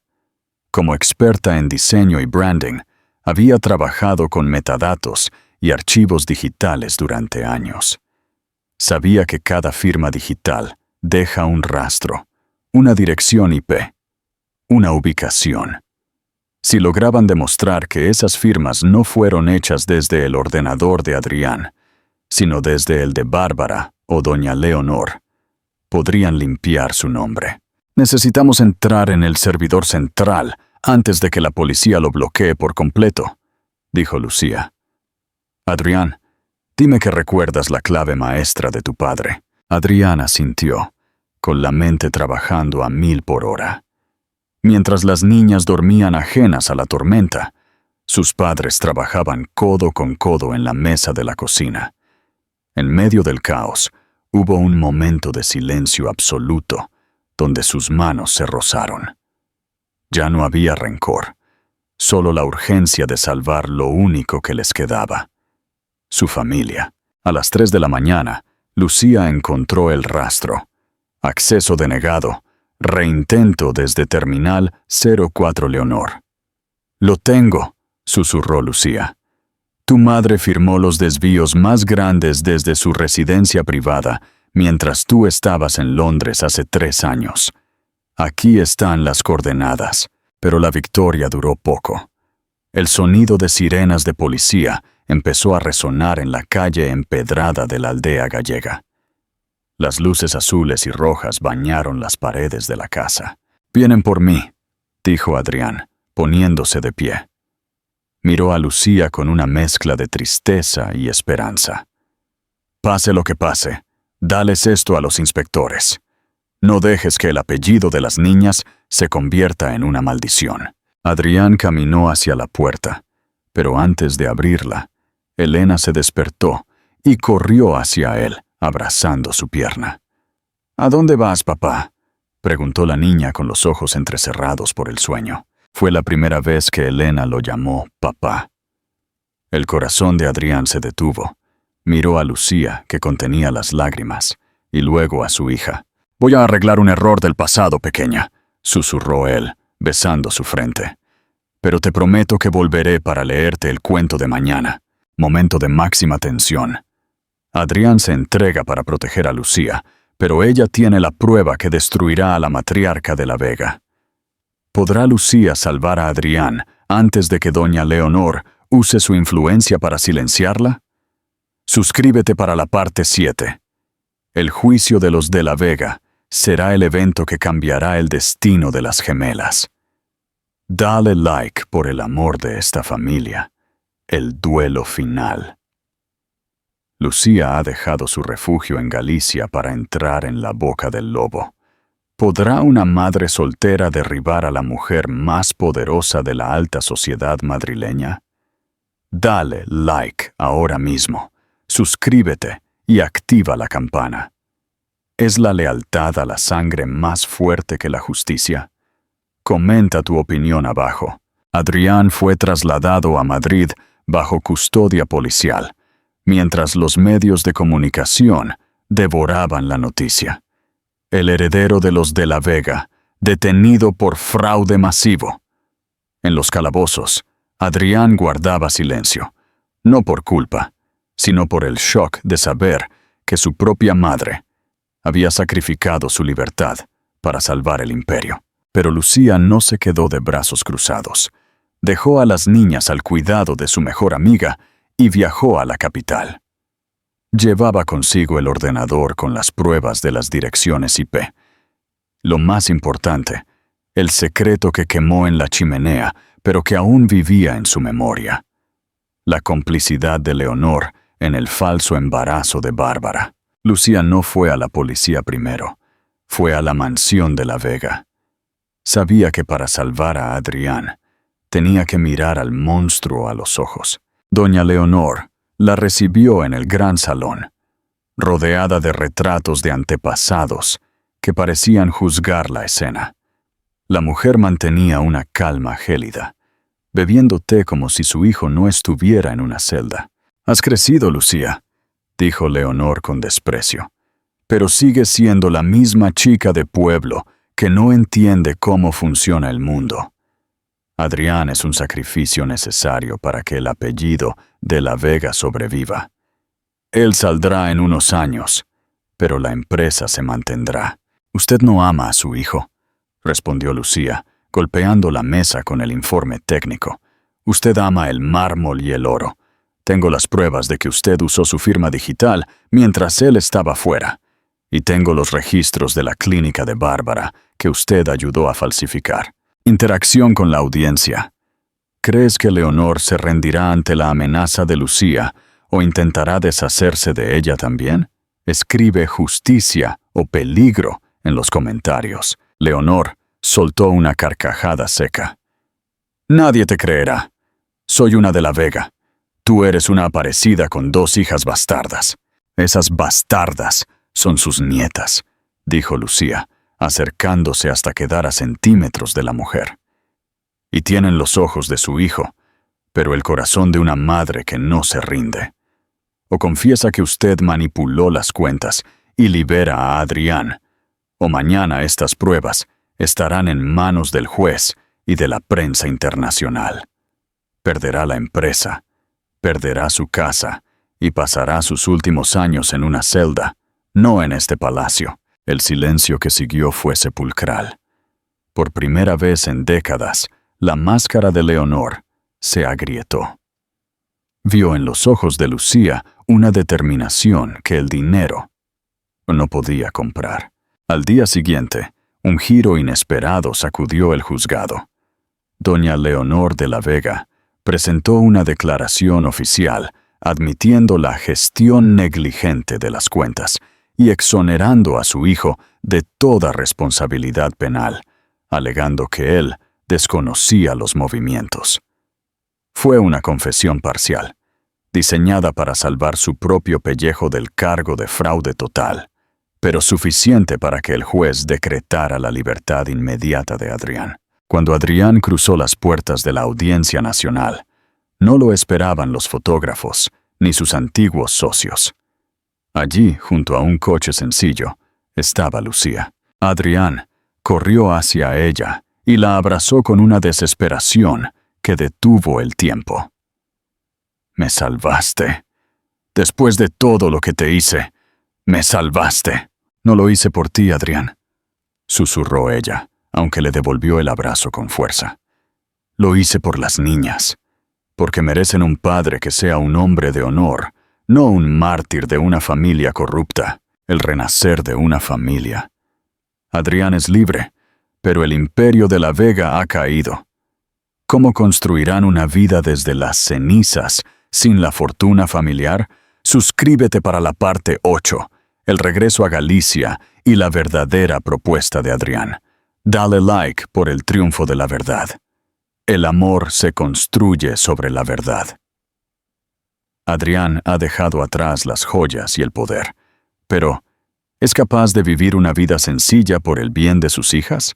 Como experta en diseño y branding, había trabajado con metadatos y archivos digitales durante años. Sabía que cada firma digital deja un rastro, una dirección IP, una ubicación. Si lograban demostrar que esas firmas no fueron hechas desde el ordenador de Adrián, sino desde el de Bárbara o doña Leonor, podrían limpiar su nombre. «Necesitamos entrar en el servidor central antes de que la policía lo bloquee por completo», dijo Lucía. «Adrián, dime que recuerdas la clave maestra de tu padre». Adrián asintió, con la mente trabajando a 1000 por hora. Mientras las niñas dormían ajenas a la tormenta, sus padres trabajaban codo con codo en la mesa de la cocina. En medio del caos, hubo un momento de silencio absoluto, donde sus manos se rozaron. Ya no había rencor, solo la urgencia de salvar lo único que les quedaba: su familia. A las 3 de la mañana, Lucía encontró el rastro. Acceso denegado. Reintento desde terminal 04 Leonor. «Lo tengo», susurró Lucía. «Tu madre firmó los desvíos más grandes desde su residencia privada mientras tú estabas en Londres hace 3 años. Aquí están las coordenadas», pero la victoria duró poco. El sonido de sirenas de policía empezó a resonar en la calle empedrada de la aldea gallega. Las luces azules y rojas bañaron las paredes de la casa. «Vienen por mí», dijo Adrián, poniéndose de pie. Miró a Lucía con una mezcla de tristeza y esperanza. «Pase lo que pase, dales esto a los inspectores. No dejes que el apellido de las niñas se convierta en una maldición». Adrián caminó hacia la puerta, pero antes de abrirla, Elena se despertó y corrió hacia él, abrazando su pierna. «¿A dónde vas, papá?», preguntó la niña con los ojos entrecerrados por el sueño. Fue la primera vez que Elena lo llamó papá. El corazón de Adrián se detuvo. Miró a Lucía, que contenía las lágrimas, y luego a su hija. «Voy a arreglar un error del pasado, pequeña», susurró él, besando su frente. «Pero te prometo que volveré para leerte el cuento de mañana». Momento de máxima tensión. Adrián se entrega para proteger a Lucía, pero ella tiene la prueba que destruirá a la matriarca de la Vega. ¿Podrá Lucía salvar a Adrián antes de que doña Leonor use su influencia para silenciarla? Suscríbete para la parte 7. El juicio de los de la Vega será el evento que cambiará el destino de las gemelas. Dale like por el amor de esta familia. El duelo final. Lucía ha dejado su refugio en Galicia para entrar en la boca del lobo. ¿Podrá una madre soltera derribar a la mujer más poderosa de la alta sociedad madrileña? Dale like ahora mismo, suscríbete y activa la campana. ¿Es la lealtad a la sangre más fuerte que la justicia? Comenta tu opinión abajo. Adrián fue trasladado a Madrid bajo custodia policial, mientras los medios de comunicación devoraban la noticia. El heredero de los de la Vega, detenido por fraude masivo. En los calabozos, Adrián guardaba silencio, no por culpa, sino por el shock de saber que su propia madre había sacrificado su libertad para salvar el imperio. Pero Lucía no se quedó de brazos cruzados. Dejó a las niñas al cuidado de su mejor amiga y viajó a la capital. Llevaba consigo el ordenador con las pruebas de las direcciones IP. Lo más importante, el secreto que quemó en la chimenea, pero que aún vivía en su memoria. La complicidad de Leonor en el falso embarazo de Bárbara. Lucía no fue a la policía primero, fue a la mansión de la Vega. Sabía que para salvar a Adrián, tenía que mirar al monstruo a los ojos. Doña Leonor la recibió en el gran salón, rodeada de retratos de antepasados que parecían juzgar la escena. La mujer mantenía una calma gélida, bebiendo té como si su hijo no estuviera en una celda. «Has crecido, Lucía», dijo Leonor con desprecio, «pero sigues siendo la misma chica de pueblo que no entiende cómo funciona el mundo. Adrián es un sacrificio necesario para que el apellido de la Vega sobreviva. Él saldrá en unos años, pero la empresa se mantendrá». «Usted no ama a su hijo», respondió Lucía, golpeando la mesa con el informe técnico. «Usted ama el mármol y el oro. Tengo las pruebas de que usted usó su firma digital mientras él estaba fuera. Y tengo los registros de la clínica de Bárbara que usted ayudó a falsificar. Interacción con la audiencia. ¿Crees que Leonor se rendirá ante la amenaza de Lucía o intentará deshacerse de ella también? Escribe justicia o peligro en los comentarios». Leonor soltó una carcajada seca. «Nadie te creerá. Soy una de la Vega. Tú eres una aparecida con 2 hijas bastardas. Esas bastardas son sus nietas», dijo Lucía, acercándose hasta quedar a centímetros de la mujer. «Y tienen los ojos de su hijo, pero el corazón de una madre que no se rinde. O confiesa que usted manipuló las cuentas y libera a Adrián, o mañana estas pruebas estarán en manos del juez y de la prensa internacional. Perderá la empresa, perderá su casa y pasará sus últimos años en una celda, no en este palacio». El silencio que siguió fue sepulcral. Por primera vez en décadas, la máscara de Leonor se agrietó. Vio en los ojos de Lucía una determinación que el dinero no podía comprar. Al día siguiente, un giro inesperado sacudió el juzgado. Doña Leonor de la Vega presentó una declaración oficial admitiendo la gestión negligente de las cuentas y exonerando a su hijo de toda responsabilidad penal, alegando que él desconocía los movimientos. Fue una confesión parcial, diseñada para salvar su propio pellejo del cargo de fraude total, pero suficiente para que el juez decretara la libertad inmediata de Adrián. Cuando Adrián cruzó las puertas de la Audiencia Nacional, no lo esperaban los fotógrafos ni sus antiguos socios. Allí, junto a un coche sencillo, estaba Lucía. Adrián corrió hacia ella y la abrazó con una desesperación que detuvo el tiempo. «Me salvaste. Después de todo lo que te hice, me salvaste». «No lo hice por ti, Adrián», susurró ella, aunque le devolvió el abrazo con fuerza. «Lo hice por las niñas, porque merecen un padre que sea un hombre de honor, no un mártir de una familia corrupta, el renacer de una familia. Adrián es libre, pero el imperio de la Vega ha caído. ¿Cómo construirán una vida desde las cenizas sin la fortuna familiar? Suscríbete para la parte 8, el regreso a Galicia y la verdadera propuesta de Adrián. Dale like por el triunfo de la verdad. El amor se construye sobre la verdad». Adrián ha dejado atrás las joyas y el poder, pero ¿es capaz de vivir una vida sencilla por el bien de sus hijas?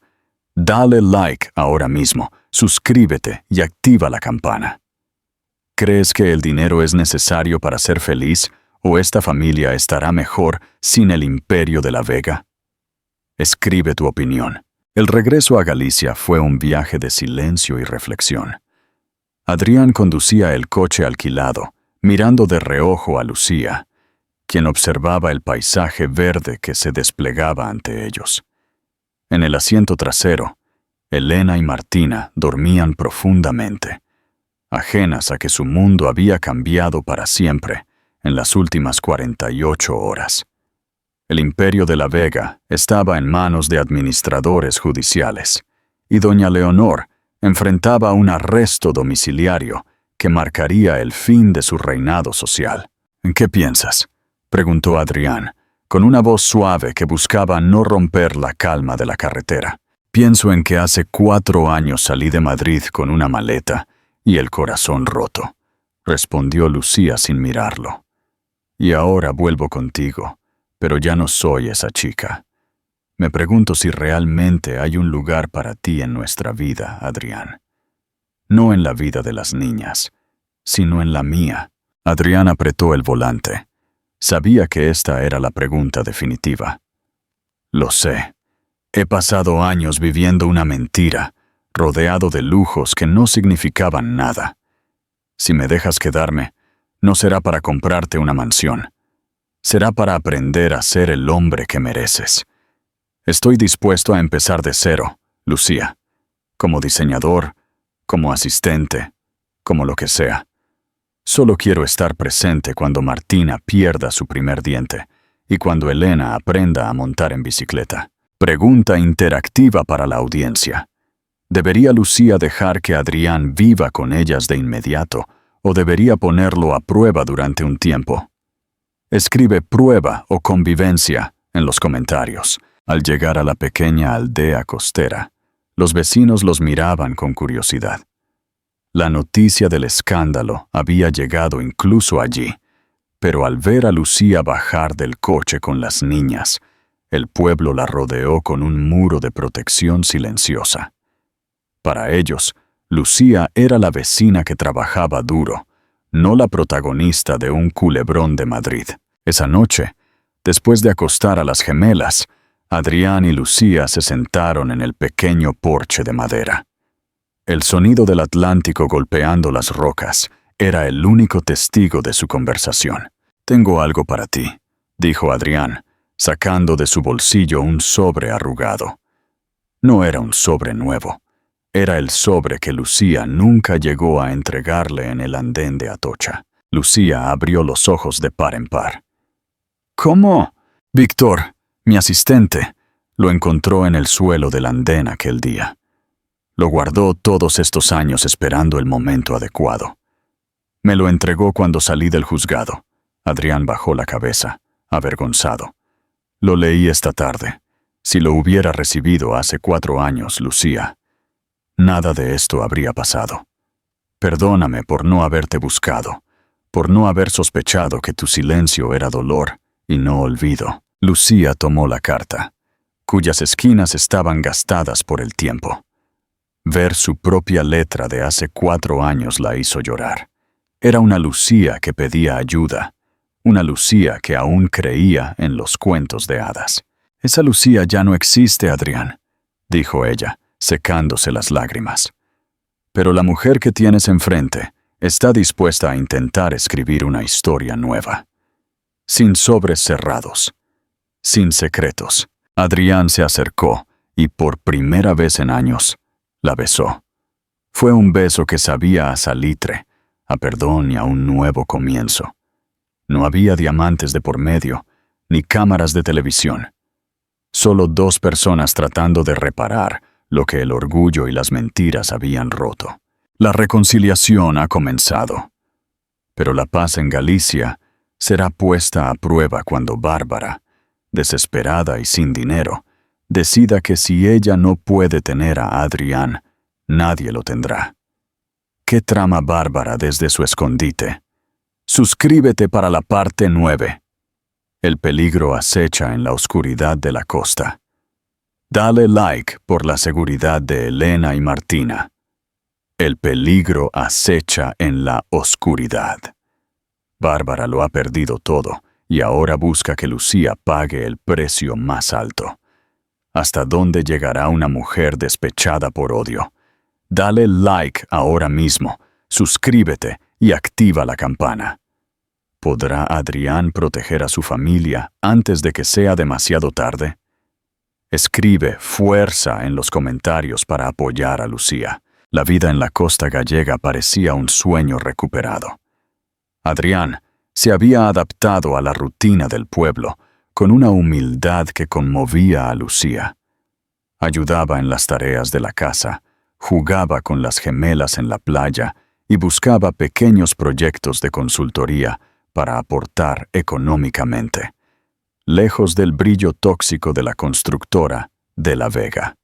Dale like ahora mismo, suscríbete y activa la campana. ¿Crees que el dinero es necesario para ser feliz o esta familia estará mejor sin el imperio de la Vega? Escribe tu opinión. El regreso a Galicia fue un viaje de silencio y reflexión. Adrián conducía el coche alquilado, mirando de reojo a Lucía, quien observaba el paisaje verde que se desplegaba ante ellos. En el asiento trasero, Elena y Martina dormían profundamente, ajenas a que su mundo había cambiado para siempre en las últimas 48 horas. El imperio de la Vega estaba en manos de administradores judiciales, y doña Leonor enfrentaba un arresto domiciliario que marcaría el fin de su reinado social. ¿En qué piensas?, preguntó Adrián, con una voz suave que buscaba no romper la calma de la carretera. Pienso en que hace 4 años salí de Madrid con una maleta y el corazón roto, respondió Lucía sin mirarlo. Y ahora vuelvo contigo, pero ya no soy esa chica. Me pregunto si realmente hay un lugar para ti en nuestra vida, Adrián. No en la vida de las niñas, sino en la mía. Adrián apretó el volante. Sabía que esta era la pregunta definitiva. Lo sé. He pasado años viviendo una mentira, rodeado de lujos que no significaban nada. Si me dejas quedarme, no será para comprarte una mansión. Será para aprender a ser el hombre que mereces. Estoy dispuesto a empezar de cero, Lucía. Como diseñador, como asistente, como lo que sea. Solo quiero estar presente cuando Martina pierda su primer diente y cuando Elena aprenda a montar en bicicleta. Pregunta interactiva para la audiencia. ¿Debería Lucía dejar que Adrián viva con ellas de inmediato o debería ponerlo a prueba durante un tiempo? Escribe prueba o convivencia en los comentarios. Al llegar a la pequeña aldea costera, los vecinos los miraban con curiosidad. La noticia del escándalo había llegado incluso allí, pero al ver a Lucía bajar del coche con las niñas, el pueblo la rodeó con un muro de protección silenciosa. Para ellos, Lucía era la vecina que trabajaba duro, no la protagonista de un culebrón de Madrid. Esa noche, después de acostar a las gemelas, Adrián y Lucía se sentaron en el pequeño porche de madera. El sonido del Atlántico golpeando las rocas era el único testigo de su conversación. «Tengo algo para ti», dijo Adrián, sacando de su bolsillo un sobre arrugado. No era un sobre nuevo. Era el sobre que Lucía nunca llegó a entregarle en el andén de Atocha. Lucía abrió los ojos de par en par. «¿Cómo?» «Víctor, mi asistente, lo encontró en el suelo del andén aquel día. Lo guardó todos estos años esperando el momento adecuado. Me lo entregó cuando salí del juzgado». Adrián bajó la cabeza, avergonzado. «Lo leí esta tarde. Si lo hubiera recibido hace 4 años, Lucía, nada de esto habría pasado. Perdóname por no haberte buscado, por no haber sospechado que tu silencio era dolor y no olvido». Lucía tomó la carta, cuyas esquinas estaban gastadas por el tiempo. Ver su propia letra de hace 4 años la hizo llorar. Era una Lucía que pedía ayuda, una Lucía que aún creía en los cuentos de hadas. «Esa Lucía ya no existe, Adrián», dijo ella, secándose las lágrimas. «Pero la mujer que tienes enfrente está dispuesta a intentar escribir una historia nueva. Sin sobres cerrados, sin secretos». Adrián se acercó y por primera vez en años la besó. Fue un beso que sabía a salitre, a perdón y a un nuevo comienzo. No había diamantes de por medio, ni cámaras de televisión. Solo 2 personas tratando de reparar lo que el orgullo y las mentiras habían roto. La reconciliación ha comenzado. Pero la paz en Galicia será puesta a prueba cuando Bárbara, desesperada y sin dinero, decida que si ella no puede tener a Adrián, nadie lo tendrá. ¿Qué trama Bárbara desde su escondite? Suscríbete para la parte 9. El peligro acecha en la oscuridad de la costa. Dale like por la seguridad de Elena y Martina. El peligro acecha en la oscuridad. Bárbara lo ha perdido todo y ahora busca que Lucía pague el precio más alto. ¿Hasta dónde llegará una mujer despechada por odio? Dale like ahora mismo, suscríbete y activa la campana. ¿Podrá Adrián proteger a su familia antes de que sea demasiado tarde? Escribe fuerza en los comentarios para apoyar a Lucía. La vida en la costa gallega parecía un sueño recuperado. Adrián se había adaptado a la rutina del pueblo con una humildad que conmovía a Lucía. Ayudaba en las tareas de la casa, jugaba con las gemelas en la playa y buscaba pequeños proyectos de consultoría para aportar económicamente, lejos del brillo tóxico de la constructora de La Vega.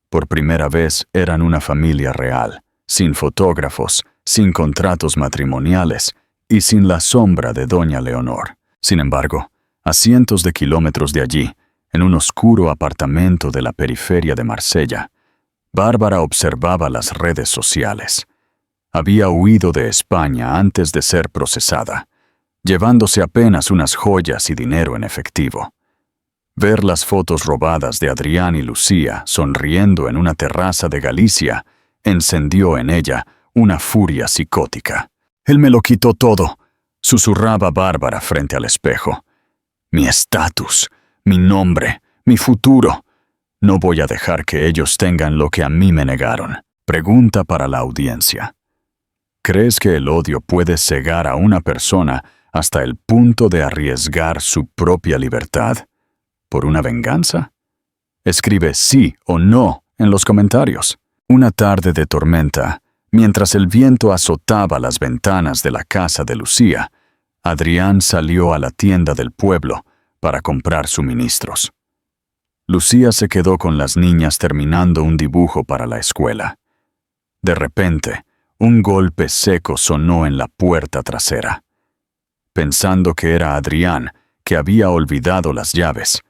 Por primera vez eran una familia real, sin fotógrafos, sin contratos matrimoniales y sin la sombra de doña Leonor. Sin embargo, a cientos de kilómetros de allí, en un oscuro apartamento de la periferia de Marsella, Bárbara observaba las redes sociales. Había huido de España antes de ser procesada, llevándose apenas unas joyas y dinero en efectivo. Ver las fotos robadas de Adrián y Lucía sonriendo en una terraza de Galicia encendió en ella una furia psicótica. «Él me lo quitó todo», susurraba Bárbara frente al espejo. «Mi estatus, mi nombre, mi futuro. No voy a dejar que ellos tengan lo que a mí me negaron». Pregunta para la audiencia. ¿Crees que el odio puede cegar a una persona hasta el punto de arriesgar su propia libertad? ¿Por una venganza? Escribe sí o no en los comentarios. Una tarde de tormenta, mientras el viento azotaba las ventanas de la casa de Lucía, Adrián salió a la tienda del pueblo para comprar suministros. Lucía se quedó con las niñas terminando un dibujo para la escuela. De repente, un golpe seco sonó en la puerta trasera. Pensando que era Adrián, que había olvidado las llaves,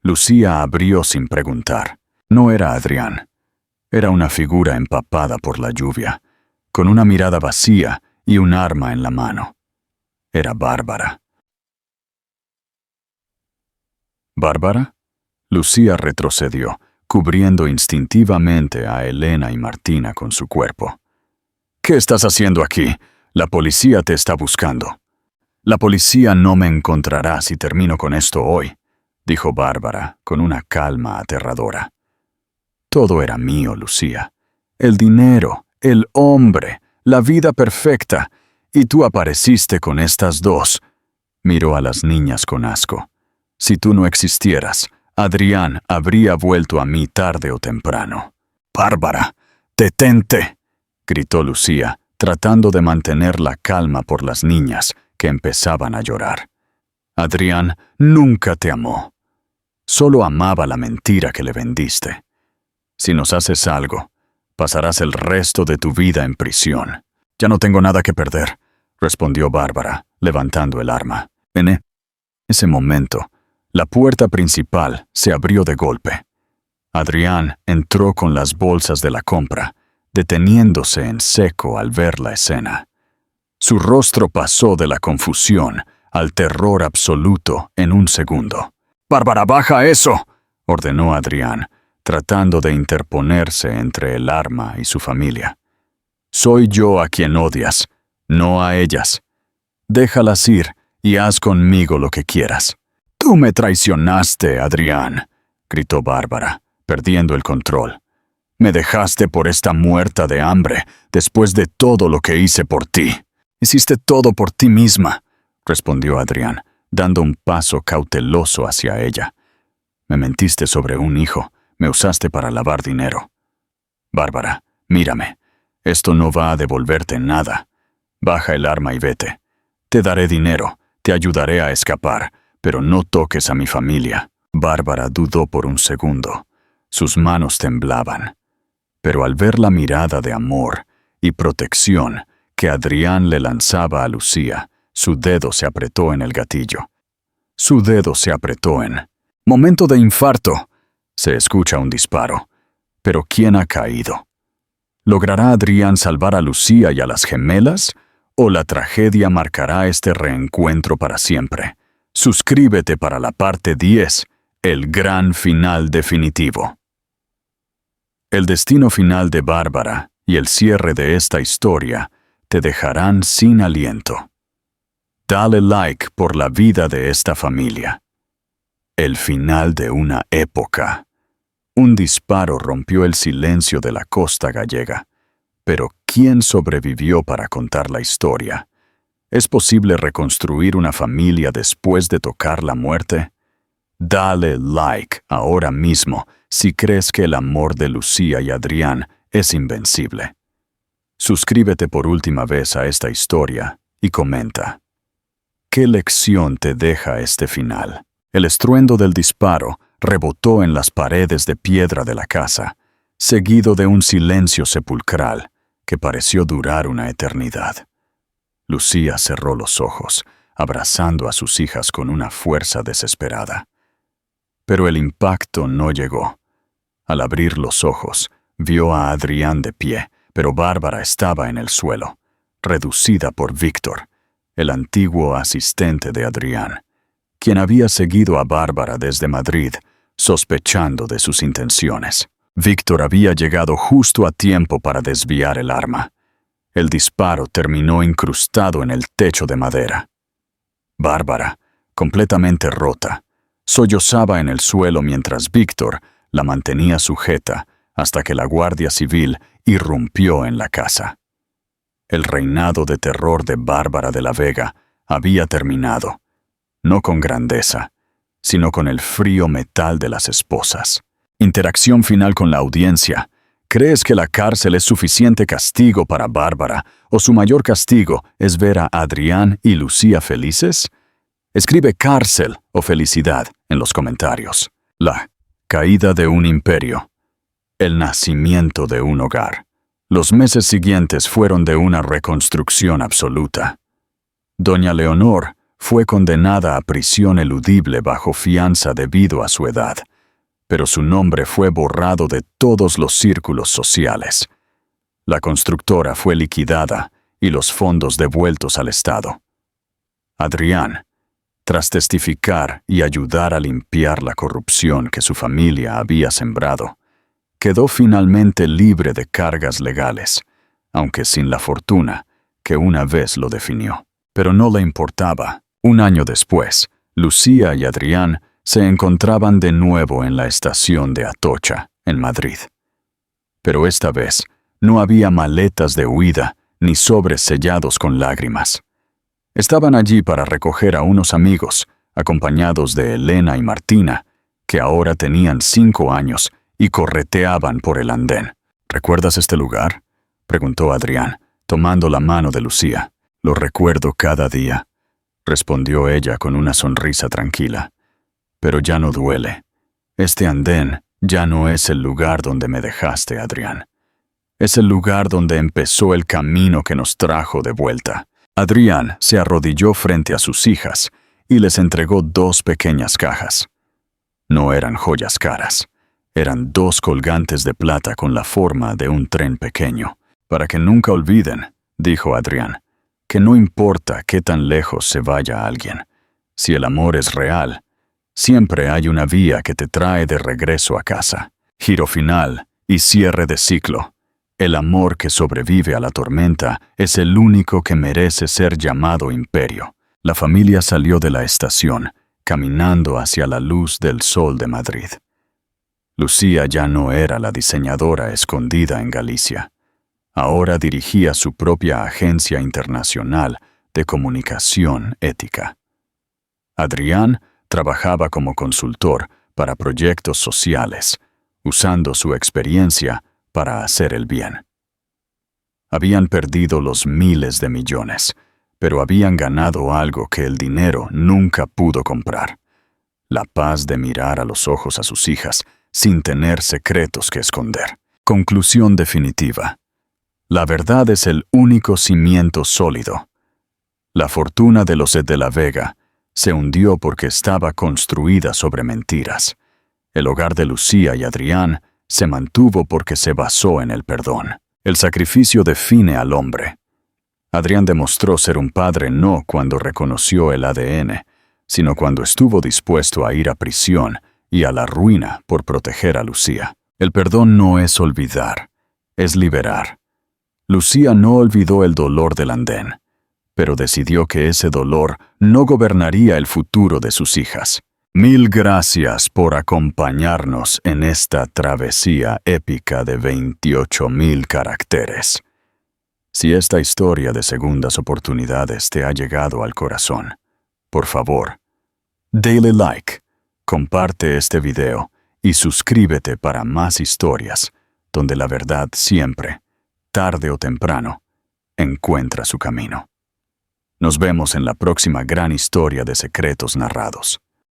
Lucía abrió sin preguntar. No era Adrián. Era una figura empapada por la lluvia, con una mirada vacía y un arma en la mano. Era Bárbara. ¿Bárbara? Lucía retrocedió, cubriendo instintivamente a Elena y Martina con su cuerpo. «¿Qué estás haciendo aquí? La policía te está buscando». «La policía no me encontrará si termino con esto hoy», dijo Bárbara con una calma aterradora. «Todo era mío, Lucía. El dinero, el hombre, la vida perfecta. Y tú apareciste con estas dos». Miró a las niñas con asco. «Si tú no existieras, Adrián habría vuelto a mí tarde o temprano». «Bárbara, detente», gritó Lucía, tratando de mantener la calma por las niñas, que empezaban a llorar. «Adrián nunca te amó. Solo amaba la mentira que le vendiste. Si nos haces algo, pasarás el resto de tu vida en prisión». «Ya no tengo nada que perder», respondió Bárbara, levantando el arma. En ese momento, la puerta principal se abrió de golpe. Adrián entró con las bolsas de la compra, deteniéndose en seco al ver la escena. Su rostro pasó de la confusión al terror absoluto en un segundo. «Bárbara, baja eso», ordenó Adrián, tratando de interponerse entre el arma y su familia. «Soy yo a quien odias, no a ellas. Déjalas ir y haz conmigo lo que quieras». «Tú me traicionaste, Adrián», gritó Bárbara, perdiendo el control. «Me dejaste por esta muerta de hambre después de todo lo que hice por ti». «Hiciste todo por ti misma», respondió Adrián, dando un paso cauteloso hacia ella. «Me mentiste sobre un hijo, me usaste para lavar dinero». «Bárbara, mírame. Esto no va a devolverte nada. Baja el arma y vete. Te daré dinero, te ayudaré a escapar, pero no toques a mi familia». Bárbara dudó por un segundo. Sus manos temblaban. Pero al ver la mirada de amor y protección que Adrián le lanzaba a Lucía, su dedo se apretó en el gatillo. Su dedo se apretó en... «Momento de infarto», Se escucha un disparo. ¿Pero quién ha caído? ¿Logrará Adrián salvar a Lucía y a las gemelas? ¿O la tragedia marcará este reencuentro para siempre? Suscríbete para la parte 10, el gran final definitivo. El destino final de Bárbara y el cierre de esta historia te dejarán sin aliento. Dale like por la vida de esta familia. El final de una época. Un disparo rompió el silencio de la costa gallega. Pero ¿quién sobrevivió para contar la historia? ¿Es posible reconstruir una familia después de tocar la muerte? Dale like ahora mismo si crees que el amor de Lucía y Adrián es invencible. Suscríbete por última vez a esta historia y comenta. ¿Qué lección te deja este final? El estruendo del disparo rebotó en las paredes de piedra de la casa, seguido de un silencio sepulcral que pareció durar una eternidad. Lucía cerró los ojos, abrazando a sus hijas con una fuerza desesperada. Pero el impacto no llegó. Al abrir los ojos, vio a Adrián de pie, pero Bárbara estaba en el suelo, reducida por Víctor, el antiguo asistente de Adrián, quien había seguido a Bárbara desde Madrid, sospechando de sus intenciones. Víctor había llegado justo a tiempo para desviar el arma. El disparo terminó incrustado en el techo de madera. Bárbara, completamente rota, sollozaba en el suelo mientras Víctor la mantenía sujeta hasta que la Guardia Civil irrumpió en la casa. El reinado de terror de Bárbara de la Vega había terminado, no con grandeza, sino con el frío metal de las esposas. Interacción final con la audiencia. ¿Crees que la cárcel es suficiente castigo para Bárbara o su mayor castigo es ver a Adrián y Lucía felices? Escribe cárcel o felicidad en los comentarios. La caída de un imperio. El nacimiento de un hogar. Los meses siguientes fueron de una reconstrucción absoluta. Doña Leonor fue condenada a prisión eludible bajo fianza debido a su edad, pero su nombre fue borrado de todos los círculos sociales. La constructora fue liquidada y los fondos devueltos al Estado. Adrián, tras testificar y ayudar a limpiar la corrupción que su familia había sembrado, quedó finalmente libre de cargas legales, aunque sin la fortuna que una vez lo definió. Pero no le importaba. Un año después, Lucía y Adrián se encontraban de nuevo en la estación de Atocha, en Madrid. Pero esta vez no había maletas de huida ni sobres sellados con lágrimas. Estaban allí para recoger a unos amigos, acompañados de Elena y Martina, que ahora tenían 5 años y correteaban por el andén. ¿Recuerdas este lugar?, preguntó Adrián, tomando la mano de Lucía. Lo recuerdo cada día, respondió ella con una sonrisa tranquila. Pero ya no duele. Este andén ya no es el lugar donde me dejaste, Adrián. Es el lugar donde empezó el camino que nos trajo de vuelta. Adrián se arrodilló frente a sus hijas y les entregó 2 pequeñas cajas. No eran joyas caras. Eran 2 colgantes de plata con la forma de un tren pequeño. Para que nunca olviden, dijo Adrián, que no importa qué tan lejos se vaya alguien. Si el amor es real, siempre hay una vía que te trae de regreso a casa. Giro final y cierre de ciclo. El amor que sobrevive a la tormenta es el único que merece ser llamado imperio. La familia salió de la estación, caminando hacia la luz del sol de Madrid. Lucía ya no era la diseñadora escondida en Galicia. Ahora dirigía su propia agencia internacional de comunicación ética. Adrián trabajaba como consultor para proyectos sociales, usando su experiencia para hacer el bien. Habían perdido los miles de millones, pero habían ganado algo que el dinero nunca pudo comprar: la paz de mirar a los ojos a sus hijas sin tener secretos que esconder. Conclusión definitiva. La verdad es el único cimiento sólido. La fortuna de los de la Vega se hundió porque estaba construida sobre mentiras. El hogar de Lucía y Adrián se mantuvo porque se basó en el perdón. El sacrificio define al hombre. Adrián demostró ser un padre no cuando reconoció el ADN, sino cuando estuvo dispuesto a ir a prisión y a la ruina por proteger a Lucía. El perdón no es olvidar, es liberar. Lucía no olvidó el dolor del andén, pero decidió que ese dolor no gobernaría el futuro de sus hijas. Mil gracias por acompañarnos en esta travesía épica de 28,000 caracteres. Si esta historia de segundas oportunidades te ha llegado al corazón, por favor, dale like, comparte este video y suscríbete para más historias donde la verdad siempre, tarde o temprano, encuentra su camino. Nos vemos en la próxima gran historia de secretos narrados.